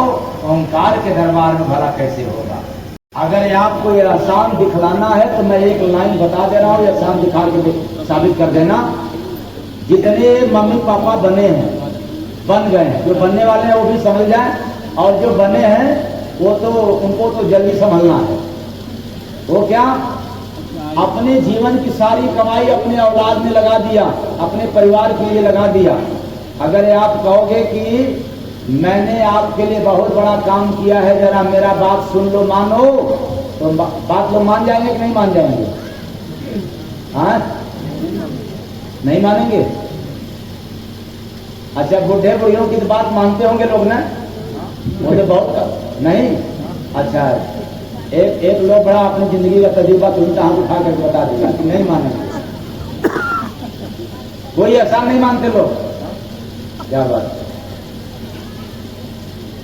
B: ओंकार के दरबार में भला कैसे होगा? अगर आपको ये आसान दिखलाना है तो मैं एक लाइन बता दे रहा हूं, आसान दिखा के साबित कर देना। जितने मम्मी पापा बने हैं, बन गए हैं, जो बनने वाले हैं वो भी समझ जाएं, और जो बने हैं वो तो उनको तो जल्दी संभलना है। वो क्या, अपने जीवन की सारी कमाई अपने औलाद में लगा दिया, अपने परिवार के लिए लगा दिया। अगर आप कहोगे कि मैंने आपके लिए बहुत बड़ा काम किया है, जरा मेरा बात सुन लो, मानो, तो बात लोग मान जाएंगे कि नहीं मान जाएंगे? हाँ, नहीं मानेंगे। अच्छा, बुढ़े बुढ़ियों की तो बात मानते होंगे लोग ना, वो तो बहुत नहीं। अच्छा, एक लोग बड़ा अपनी जिंदगी का तजुर्बा तो उनका हाथ उठा करके बता देगा कि नहीं मानेंगे। कोई ऐसा नहीं मानते लोग, क्या बात।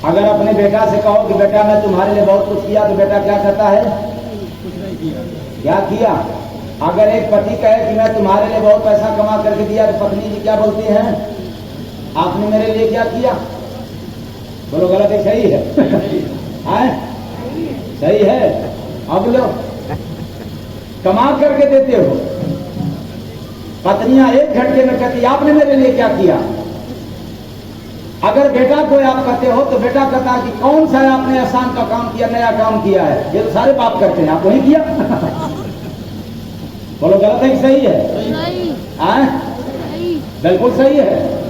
B: अगर अपने बेटा से कहो कि बेटा मैं तुम्हारे लिए बहुत कुछ किया, तो बेटा क्या कहता है? क्या किया? अगर एक पति कहे कि मैं तुम्हारे लिए बहुत पैसा कमा करके दिया, तो पत्नी जी क्या बोलती हैं? आपने मेरे लिए क्या किया? बोलो गलत है सही है? सही है। अब लो, कमा करके देते हो, पत्नियां एक घंटे में कहती आपने मेरे लिए क्या किया। अगर बेटा को आप कहते हो तो बेटा कहता है कि कौन सा आपने एहसान का काम किया, नया काम किया है, ये तो सारे बाप करते हैं, आप वही किया। बोलो गलत है कि सही है? बिल्कुल सही है।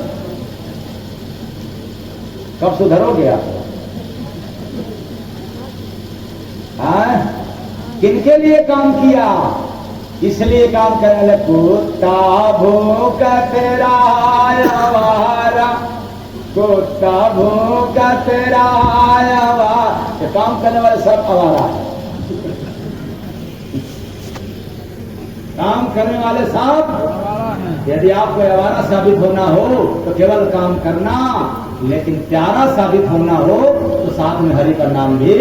B: कब सुधरोगे आप? किनके लिए काम किया? इसलिए काम करने कुत्ता भूखा तेरा आवारा, कुत्ता भूखा तेरा आवारा। काम करने वाले सब आवारा है, काम करने वाले सब। यदि आपको आवारा साबित होना हो तो केवल काम करना, लेकिन प्यारा साबित होना हो तो साथ में हरि का नाम भी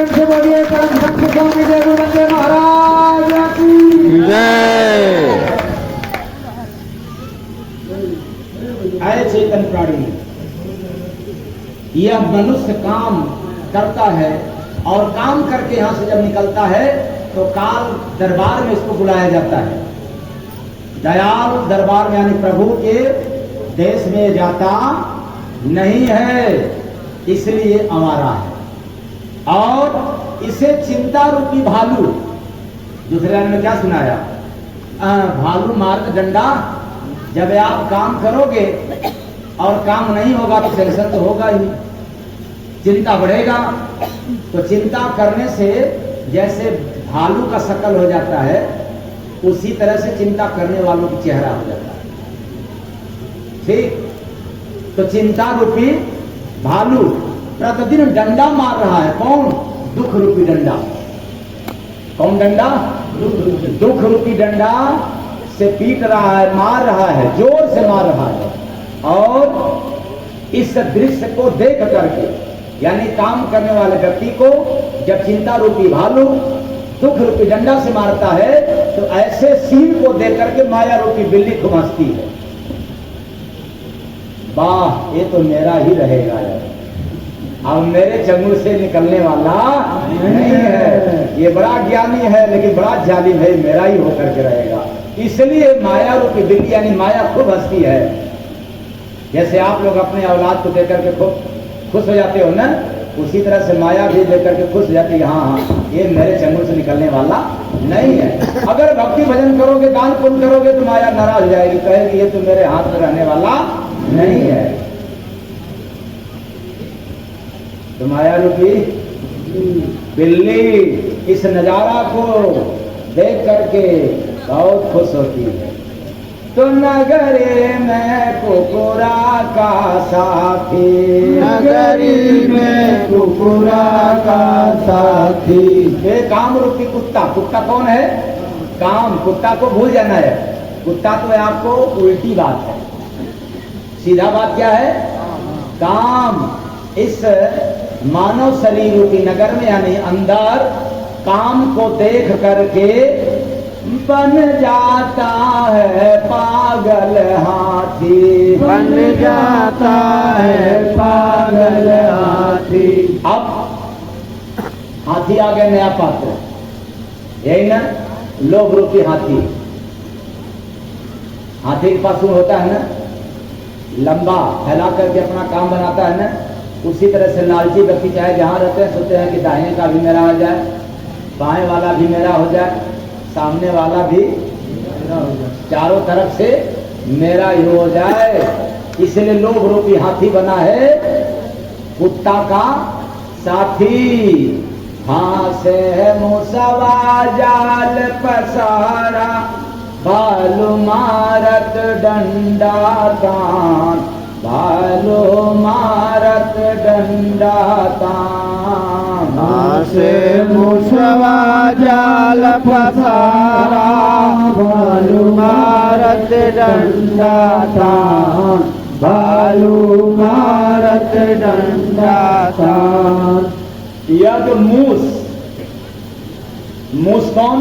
A: से बोलिए परम भक्त स्वामी देव बंदे महाराज की
D: जय।
B: आए चेतन प्राणी, यह मनुष्य काम करता है और काम करके यहां से जब निकलता है तो काल दरबार में इसको बुलाया जाता है। दयाल दरबार में यानी प्रभु के देश में जाता नहीं है, इसलिए आवारा है। और इसे चिंता रूपी भालू, दूसरे लाइन में क्या सुनाया? भालू मार्ग डंडा। जब आप काम करोगे और काम नहीं होगा तो टेंशन तो होगा ही, चिंता बढ़ेगा। तो चिंता करने से जैसे भालू का शकल हो जाता है, उसी तरह से चिंता करने वालों की चेहरा हो जाता है। ठीक, तो चिंता रूपी भालू प्रतिदिन डंडा मार रहा है। कौन? दुख रूपी डंडा। कौन डंडा? दुख रूपी डंडा से पीट रहा है, मार रहा है, जोर से मार रहा है। और इस दृश्य को देख करके, यानी काम करने वाले व्यक्ति को जब चिंता रूपी भालू दुख रूपी डंडा से मारता है, तो ऐसे सीन को देख करके माया रूपी बिल्ली खूब हंसती है। वाह, ये तो मेरा ही रहेगा यार, अब मेरे चंगुल से निकलने वाला नहीं है। ये बड़ा ज्ञानी है लेकिन बड़ा जालिम है, मेरा ही होकर के रहेगा। इसलिए माया रूपी बिल्ली यानी माया खूब हंसती है। जैसे आप लोग अपने औलाद को देख करके खूब खुश हो जाते हो ना, उसी तरह से माया भी देख करके खुश हो जाती है। हाँ, ये मेरे चंगुल से निकलने वाला नहीं है। अगर भक्ति भजन करोगे, दान पुण्य करोगे तो माया नाराज हो जाएगी, कहेगी ये तो मेरे हाथ में रहने वाला नहीं है। तो माया रूपी बिल्ली इस नजारा को देख करके बहुत खुश होती है। तो नगरी में कुकुरा का साथी,
D: नगरी में कुकुरा का साथी।
B: ये काम रूपी कुत्ता। कुत्ता कौन है? काम। कुत्ता को भूल जाना है। कुत्ता तो है आपको उल्टी बात है, सीधा बात क्या है? काम। इस मानव शरीर रूपी नगर में यानी अंदर काम को देख करके बन जाता है पागल हाथी,
D: बन जाता है पागल हाथी।
B: अब हाथी आ गए, नया पात्र, यही ना, लोभ रूपी हाथी। हाथी के पास सूंड होता है ना, लंबा फैला करके अपना काम बनाता है ना, उसी तरह से लालची व्यक्ति चाहे जहाँ रहते हैं सोचते हैं कि दाहिने का भी मेरा हो जाए, बाएं वाला भी मेरा हो जाए, सामने वाला भी चारों तरफ से मेरा ही हो जाए। इसलिए लोभ रूपी हाथी बना है कुत्ता का साथी। फांसे मुसवा जाल पसारा, भालू मारत डंडा तान, भालू मारत डंडा तान।
D: फांसे मुसवा जाल पसारा, भालू मारत डंडा तान, भालू मारत डंडा तान।
B: यद मूस, मूस कौन?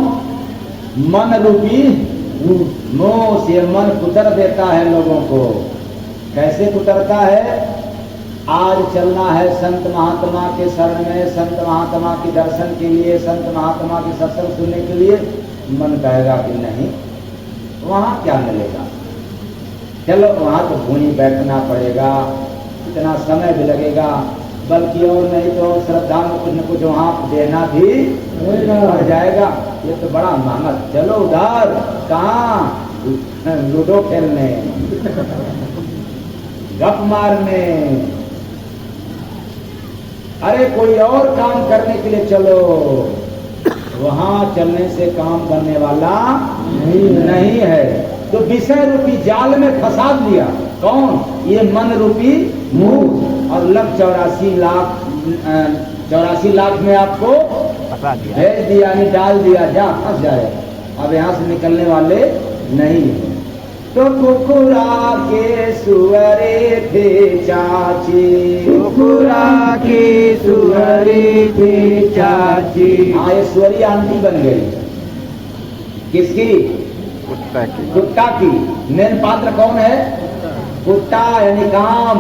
B: मन रूपी मूस। ये मन कुतर देता है लोगों को। कैसे कुतरता है? आज चलना है संत महात्मा के शरण में, संत महात्मा के दर्शन के लिए, संत महात्मा के सत्संग सुनने के लिए, मन कहेगा कि नहीं, वहां क्या मिलेगा, चलो वहां तो भूमि बैठना पड़ेगा, इतना समय भी लगेगा, बल्कि और नहीं तो श्रद्धा में कुछ न कुछ वहां देना भी पड़ जाएगा। ये तो बड़ा महंगा, चलो उधर कहाँ लूडो खेलने, गप मारने, अरे कोई और काम करने के लिए चलो, वहां चलने से काम बनने वाला नहीं है। तो विषय रूपी जाल में फंसा दिया कौन? ये मन रूपी मुंह। और लग 84 लाख में आपको भेज दिया, यानी डाल दिया, जा फंस जाए, अब यहाँ से निकलने वाले नहीं है। तो कुकुरा के सुअरे थे चाची,
D: कुकुरा की सुअरी थी चाची।
B: हाँ, ये सुअरी आंटी बन गई। किसकी?
D: कुत्ता की।
B: कुत्ता की। मेन पात्र कौन है? कुत्ता, यानी काम।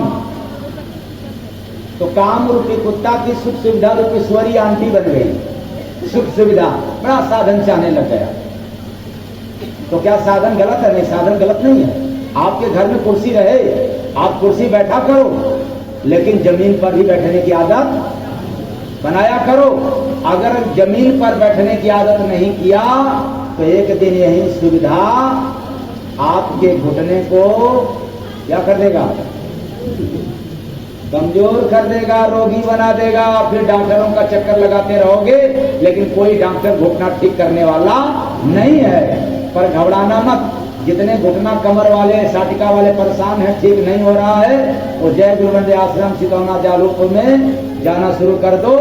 B: तो काम रूपी कुत्ता की सुख सुविधा रूपी सुअरी आंटी बन गई। सुख सुविधा, बड़ा साधन चाहने लग गया। तो क्या साधन गलत है? नहीं, साधन गलत नहीं है। आपके घर में कुर्सी रहे, आप कुर्सी बैठा करो, लेकिन जमीन पर भी बैठने की आदत बनाया करो। अगर जमीन पर बैठने की आदत नहीं किया तो एक दिन यही सुविधा आपके घुटने को क्या कर देगा? कमजोर कर देगा, रोगी बना देगा। फिर डॉक्टरों का चक्कर लगाते रहोगे, लेकिन कोई डॉक्टर घुटना ठीक करने वाला नहीं है। पर घबराना मत, जितने घुटना कमर वाले साटिका वाले परेशान हैं, ठीक नहीं हो रहा है, वो जय गुरुवंदे आश्रम चितौना जालूपुर में जाना शुरू कर दो,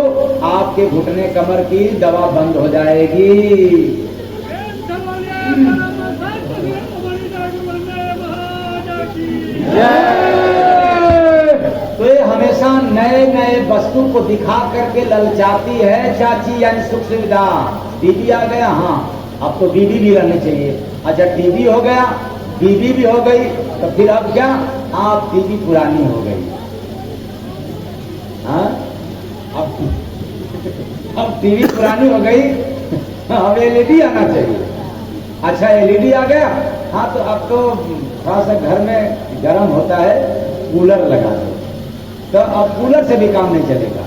B: आपके घुटने कमर की दवा बंद हो जाएगी। तो ये हमेशा नए नए वस्तु को दिखा करके ललचाती है चाची, यानी सुख सुविधा। टीवी आ गया, हाँ अब तो बीवी भी रहनी चाहिए। अच्छा टीवी हो गया, बीवी भी हो गई, तो फिर अब क्या? आप टीवी पुरानी हो गई। हाँ, अब टीवी पुरानी हो गई, अब एलईडी आना चाहिए। अच्छा एलईडी आ गया, हाँ तो अब तो थोड़ा सा घर में गर्म होता है, कूलर लगा दो। तो अब कूलर से भी काम नहीं चलेगा,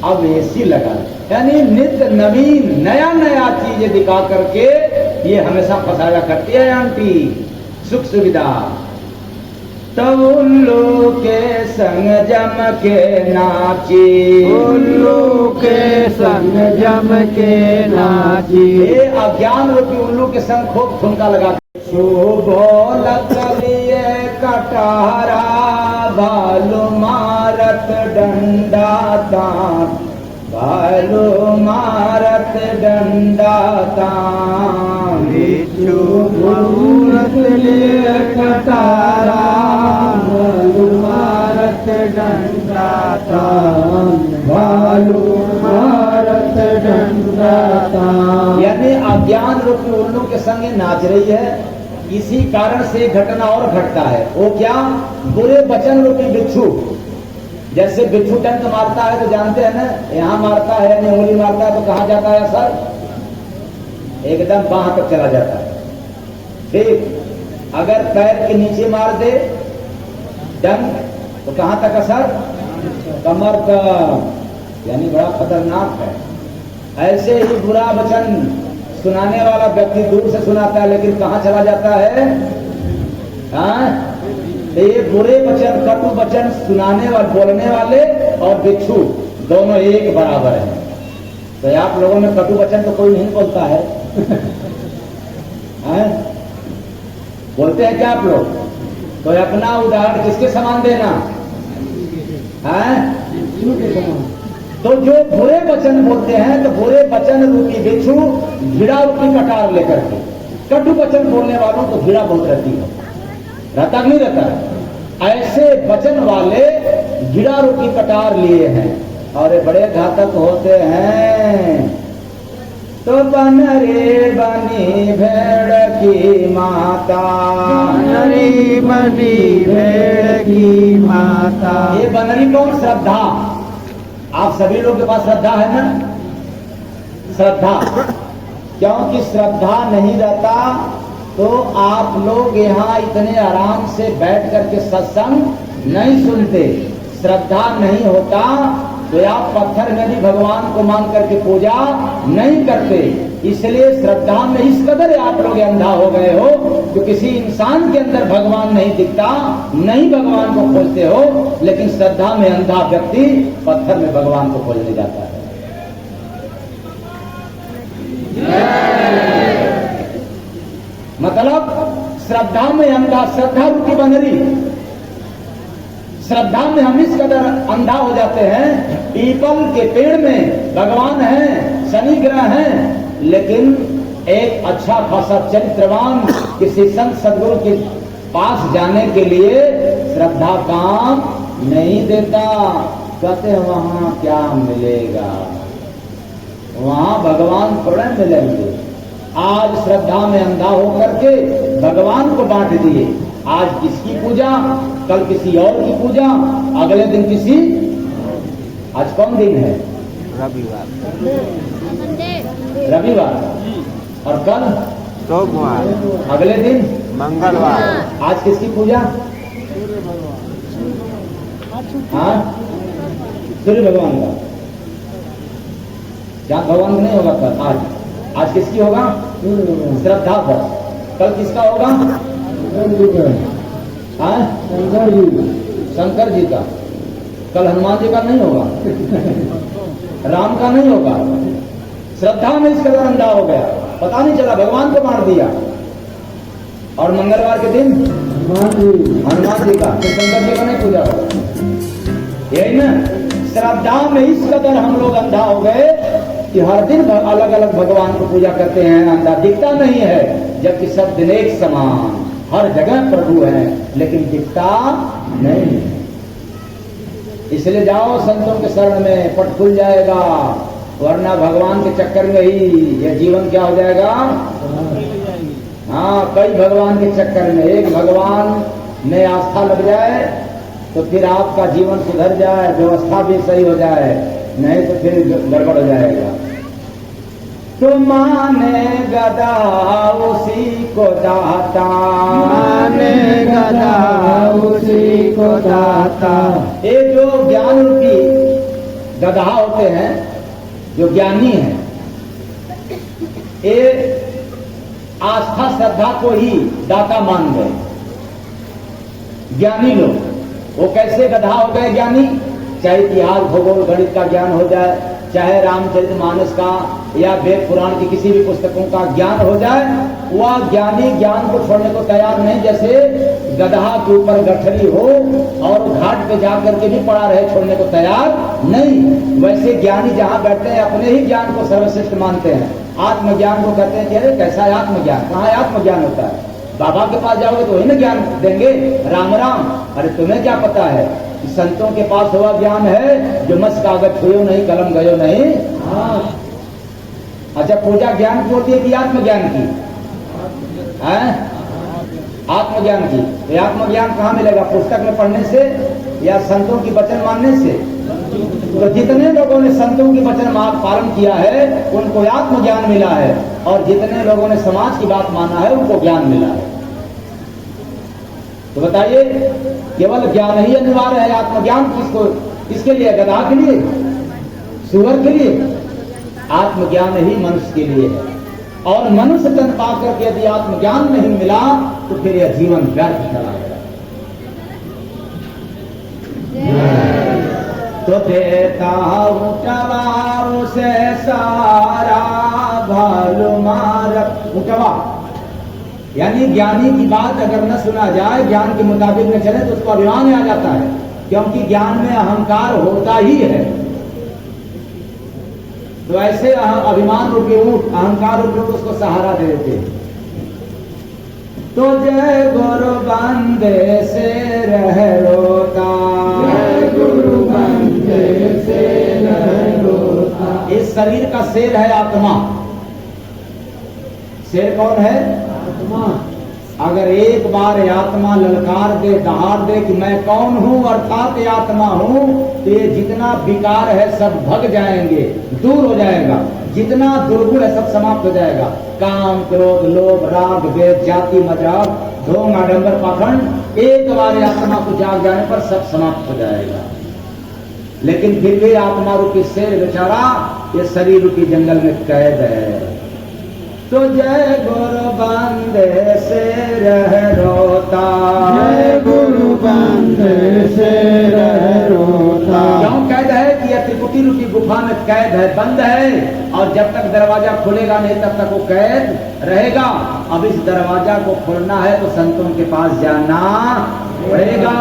B: अब एसी लगा दो। यानी नित्य नवीन नया नया चीजें दिखा करके ये हमेशा फंसाया करती है आंटी, सुख सुविधा। तब उल्लू के संग जम के नाची,
D: उल्लू के संग जम के नाची।
B: ये अज्ञान रूपी उल्लू के संग खूब ठुमका लगा। शोभोलत लिए कटारा, भालू मारत डंडा तान, भालू मारत डंडा तान।
D: बिच्छू मूरत लिए कटारा, भालू मारत डंडा तान, भालू मारत डंडा तान।
B: यानी अज्ञान रूपी उल्लू के संग नाच रही है। इसी कारण से घटना और घटता है। वो क्या? बुरे वचन रूपी बिच्छू। जैसे बिच्छू टंक मारता है तो जानते हैं ना, यहाँ मारता है यानी उंगली मारता है तो कहाँ जाता है सर? एकदम बाह तक चला जाता है। ठीक, अगर पैर के नीचे मार दे डंक तो कहां तक असर? कमर तक, यानी बड़ा खतरनाक है। ऐसे ही बुरा वचन सुनाने वाला व्यक्ति दूर से सुनाता है लेकिन कहां चला जाता है? ये बुरे वचन, कटु वचन सुनाने वाले, बोलने वाले और भिक्षु दोनों एक बराबर हैं। तो आप लोगों में कटु वचन तो कोई नहीं बोलता है, बोलते हैं क्या आप लोग? तो अपना उदाहरण किसके समान देना है? तो जो बुरे वचन बोलते हैं तो बुरे वचन रूपी बिच्छू घिरा रूपी कटार लेकर के, कटु वचन बोलने वालों को घिरा बहुत रहती है, रहता नहीं रहता। ऐसे वचन वाले घिरा रूपी कटार लिए हैं और ये बड़े घातक होते हैं। तो बन रे बनी भेड़ की माता,
D: बनरी बनी भेड़ की माता।
B: ये बनरी कौन? श्रद्धा। आप सभी लोग के पास श्रद्धा है ना? श्रद्धा, क्योंकि श्रद्धा नहीं रहता तो आप लोग यहाँ इतने आराम से बैठ करके सत्संग नहीं सुनते। श्रद्धा नहीं होता तो आप पत्थर में भी भगवान को मान करके पूजा नहीं करते। इसलिए श्रद्धा में इस कदर आप लोग अंधा हो गए हो कि किसी इंसान के अंदर भगवान नहीं दिखता, नहीं भगवान को खोजते हो, लेकिन श्रद्धा में अंधा व्यक्ति पत्थर में भगवान को खोजने जाता है। मतलब श्रद्धा में अंधा, श्रद्धा रूपी बनरी। श्रद्धा में हम इस कदर अंधा हो जाते हैं, पीपल के पेड़ में भगवान है, शनि ग्रह है, लेकिन एक अच्छा खासा चरित्रवान किसी संत सदगुरु के पास जाने के लिए श्रद्धा काम नहीं देता। कहते हैं वहां क्या मिलेगा, वहां भगवान थोड़े मिलेंगे। आज श्रद्धा में अंधा होकर के भगवान को बांट दिए। आज किसकी पूजा, कल किसी और की पूजा, अगले दिन किसी। आज कौन दिन है?
D: रविवार,
B: रविवार। और कल
D: सोमवार,
B: अगले दिन
D: मंगलवार।
B: आज किसकी पूजा? हाँ, सूर्य भगवान का। क्या भगवान का नहीं होगा कल? आज किसकी होगा? श्रद्धा पर। कल किसका होगा? शंकर जी का। कल हनुमान जी का नहीं होगा, राम का नहीं होगा। श्रद्धा में इस कदर अंधा हो गया, पता नहीं चला, भगवान को मार दिया। और मंगलवार के दिन हनुमान जी का, तो शंकर जी का नहीं पूजा होगा। यही ना, श्रद्धा में इस कदर हम लोग अंधा हो गए कि हर दिन अलग अलग भगवान को पूजा करते हैं। अंधा दिखता नहीं है, जबकि सब दिन एक समान, हर जगह प्रभु है, लेकिन दिखता नहीं। इसलिए जाओ संतों के शरण में, पट खुल जाएगा, वरना भगवान के चक्कर में ही यह जीवन क्या हो जाएगा। हाँ, कई भगवान के चक्कर में, एक भगवान में आस्था लग जाए तो फिर आपका जीवन सुधर जाए, व्यवस्था भी सही हो जाए, नहीं तो फिर गड़बड़ हो जाएगा। तो माने गदा उसी को दाता,
D: माने गदा उसी को दाता।
B: ये जो ज्ञान रूपी गधा होते हैं, जो ज्ञानी हैं, ये आस्था श्रद्धा को ही दाता मान गए। ज्ञानी लोग वो कैसे गधा हो गए ज्ञानी? चाहे इतिहास भूगोल गणित का ज्ञान हो जाए, चाहे रामचरितमानस का या वेद पुराण की किसी भी पुस्तकों का ज्ञान हो जाए, वह ज्ञानी ज्ञान को छोड़ने को तैयार नहीं। जैसे गधा के ऊपर गठरी हो और घाट पे जाकर के भी पड़ा रहे, छोड़ने को तैयार नहीं। वैसे ज्ञानी जहाँ बैठते हैं अपने ही ज्ञान को सर्वश्रेष्ठ मानते हैं। आत्मज्ञान को कहते हैं कि अरे कैसा है आत्मज्ञान, कहाँ आत्मज्ञान होता है? बाबा के पास जाओगे तो वही ना ज्ञान देंगे, राम राम। अरे तुम्हें क्या पता है, संतों के पास हुआ ज्ञान है जो मस कागज छुयो नहीं, कलम गयो नहीं। अच्छा, पूजा ज्ञान की होती है कि आत्मज्ञान की? आत्मज्ञान की। तो आत्मज्ञान कहाँ मिलेगा? पुस्तक में पढ़ने से या संतों की वचन मानने से? तो जितने लोगों ने संतों की वचन पालन किया है उनको आत्मज्ञान मिला है, और जितने लोगों ने समाज की बात माना है उनको ज्ञान मिला है। तो बताइए, केवल ज्ञान ही अनिवार्य है। आत्मज्ञान किसको, किसके लिए? गधा के लिए, सुअर के लिए? आत्मज्ञान ही मनुष्य के लिए है। और मनुष्य तन पाकर के यदि आत्मज्ञान नहीं मिला तो फिर यह जीवन व्यर्थ चला गया। तो देता हूँ चलाओ से सारा भालू मारत। उठवा यानी ज्ञानी की बात अगर न सुना जाए, ज्ञान के मुताबिक न चले तो उसको अभिमान आ जाता है, क्योंकि ज्ञान में अहंकार होता ही है। तो ऐसे अभिमान रूपी ऊंट, अहंकार रूपी ऊंट उसको सहारा दे देते हैं। तो जय गुरु बंदे से रह रोता, जय गुरु बंदे से रह रोता। इस शरीर का शेर है आत्मा। शेर कौन है? आत्मा। अगर एक बार आत्मा ललकार दे, दहाड़ दे कि मैं कौन हूं, अर्थात आत्मा हूं, तो ये जितना विकार है सब भग जाएंगे, दूर हो जाएगा। जितना दुर्गुण है सब समाप्त हो जाएगा। काम, क्रोध, लोभ, राग, द्वेष, जाति, मजाक, ढोंग, आडंबर, पाखंड, एक बार आत्मा को जाग जाने पर सब समाप्त हो जाएगा। लेकिन फिर भी आत्मा रूपी शेर बेचारा ये शरीर रूपी जंगल में कैद है। तो जय गुरु बंदे से रह रोता,
D: जय गुरु बंदे से रह रोता।
B: क्यों कैद है? कि यह त्रिकुटी रूपी गुफा में कैद है, बंद है, और जब तक दरवाजा खुलेगा नहीं तब तक वो कैद रहेगा। अब इस दरवाजा को खोलना है तो संतों के पास जाना पड़ेगा,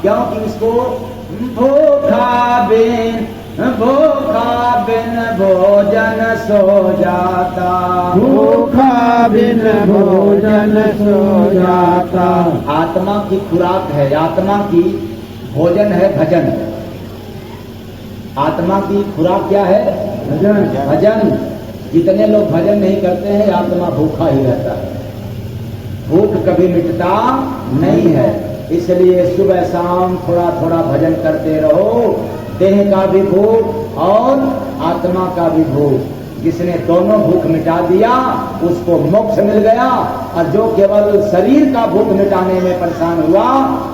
B: क्योंकि इसको भूखा बिन भोजन सो जाता,
D: भूखा बिन भोजन सो जाता।
B: आत्मा की खुराक है, आत्मा की भोजन है भजन। आत्मा की खुराक क्या है?
A: भजन।
B: भजन। जितने लोग भजन नहीं करते हैं, आत्मा भूखा ही रहता है, भूख कभी मिटता नहीं है। इसलिए सुबह शाम थोड़ा थोड़ा भजन करते रहो, देह का भी भूख और आत्मा का भी भूख। जिसने दोनों भूख मिटा दिया उसको मोक्ष मिल गया, और जो केवल शरीर का भूख मिटाने में परेशान हुआ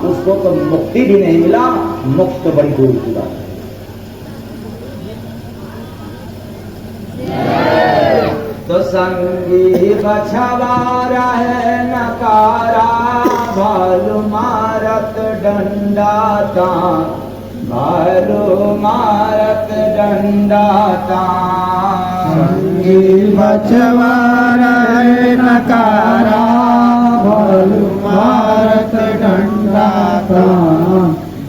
B: उसको तो मुक्ति भी नहीं मिला। मोक्ष तो बड़ी दूर की बात है। तो संगी बछवा रहे नकारा, भालू मारत डंडाता, भालू मारत डंडाता।
D: संगी बछवा रहे नकारा, भालू मारत डंडाता,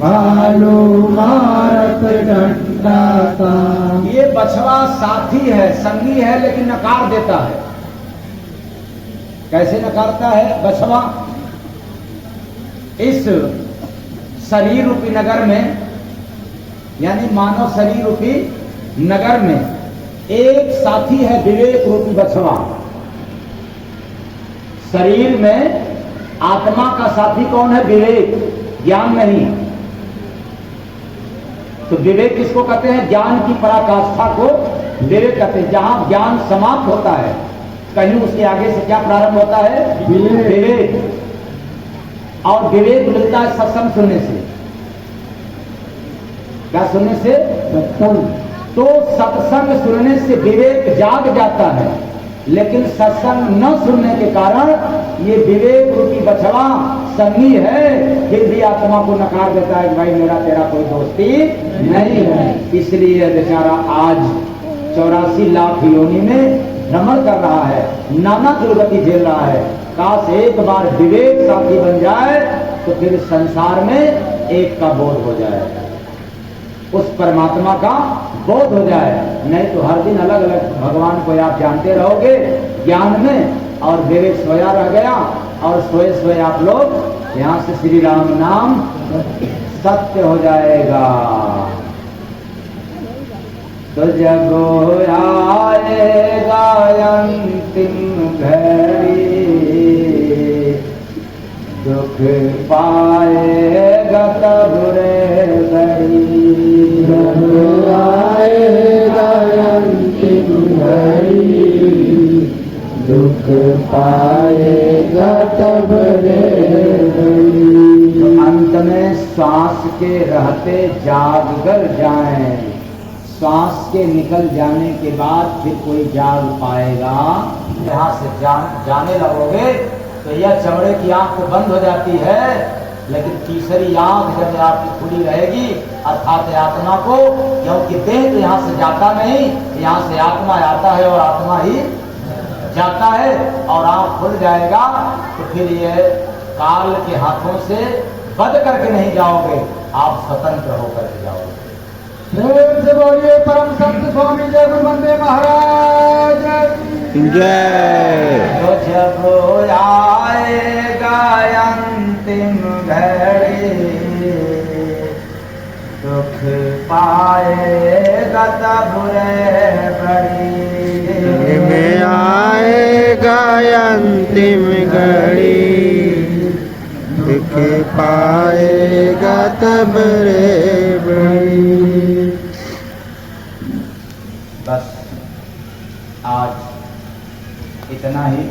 D: भालू मारत डंडाता।
B: ये बछवा साथी है, संगी है, लेकिन नकार देता है। कैसे नकारता है बछवा? इस शरीर रूपी नगर में, यानी मानव शरीर रूपी नगर में एक साथी है विवेक रूपी बछवा। शरीर में आत्मा का साथी कौन है? विवेक, ज्ञान नहीं। तो विवेक किसको कहते हैं? ज्ञान की पराकाष्ठा को विवेक कहते हैं। जहां ज्ञान समाप्त होता है, कहीं उसके आगे से क्या प्रारंभ होता है? विवेक। और विवेक मिलता है सत्संग सुनने से। क्या सुनने से? सत्संग। तो सत्संग सुनने से विवेक जाग जाता है, लेकिन सत्संग न सुनने के कारण ये विवेक रूपी बछवा संगी है, फिर भी आत्मा को नकार देता है कि भाई मेरा तेरा कोई दोस्ती नहीं है। इसलिए बेचारा आज 84 लाख योनि में भ्रमण कर रहा है, नाना दुर्गति झेल रहा है। काश एक बार विवेक साथी बन जाए तो फिर संसार में एक का बोध हो जाए, उस परमात्मा का बोध हो जाए। नहीं तो हर दिन अलग अलग भगवान को आप जानते रहोगे ज्ञान में, और विवेक सोया रह गया, और सोए सोए आप लोग यहाँ से श्री राम नाम सत्य हो जाएगा। तो जब आएगा अंतिम घड़ी, दुख पाएगा तब रे घड़ी।
D: जब आएगा अंतिम घड़ी, दुख पाएगा तब रे घड़ी।
B: के रहते जागकर जाएं। श्वास के निकल जाने के बाद फिर कोई जाग पाएगा। यहाँ से जाने लगोगे तो यह चमड़े की आंख तो बंद हो जाती है, लेकिन तीसरी आंख जब आपकी खुली रहेगी अर्थात आत्मा को, क्योंकि देह तो यहाँ से जाता नहीं, यहाँ से आत्मा आता है और आत्मा ही जाता है, और आंख खुल जाएगा तो फिर ये काल के हाथों से बंद करके नहीं जाओगे, आप स्वतंत्र होकर के जाओगे।
A: प्रेम से बोलिए परम संत स्वामी जय गुरु वंदे महाराज
D: जय।
B: तो जब आएगा अंतिम घड़ी, दुख पाएगा तब रे बड़ी।
D: में आएगा अंतिम घड़ी, दुख पाएगा तब रे बड़ी।
B: बस आज इतना ही।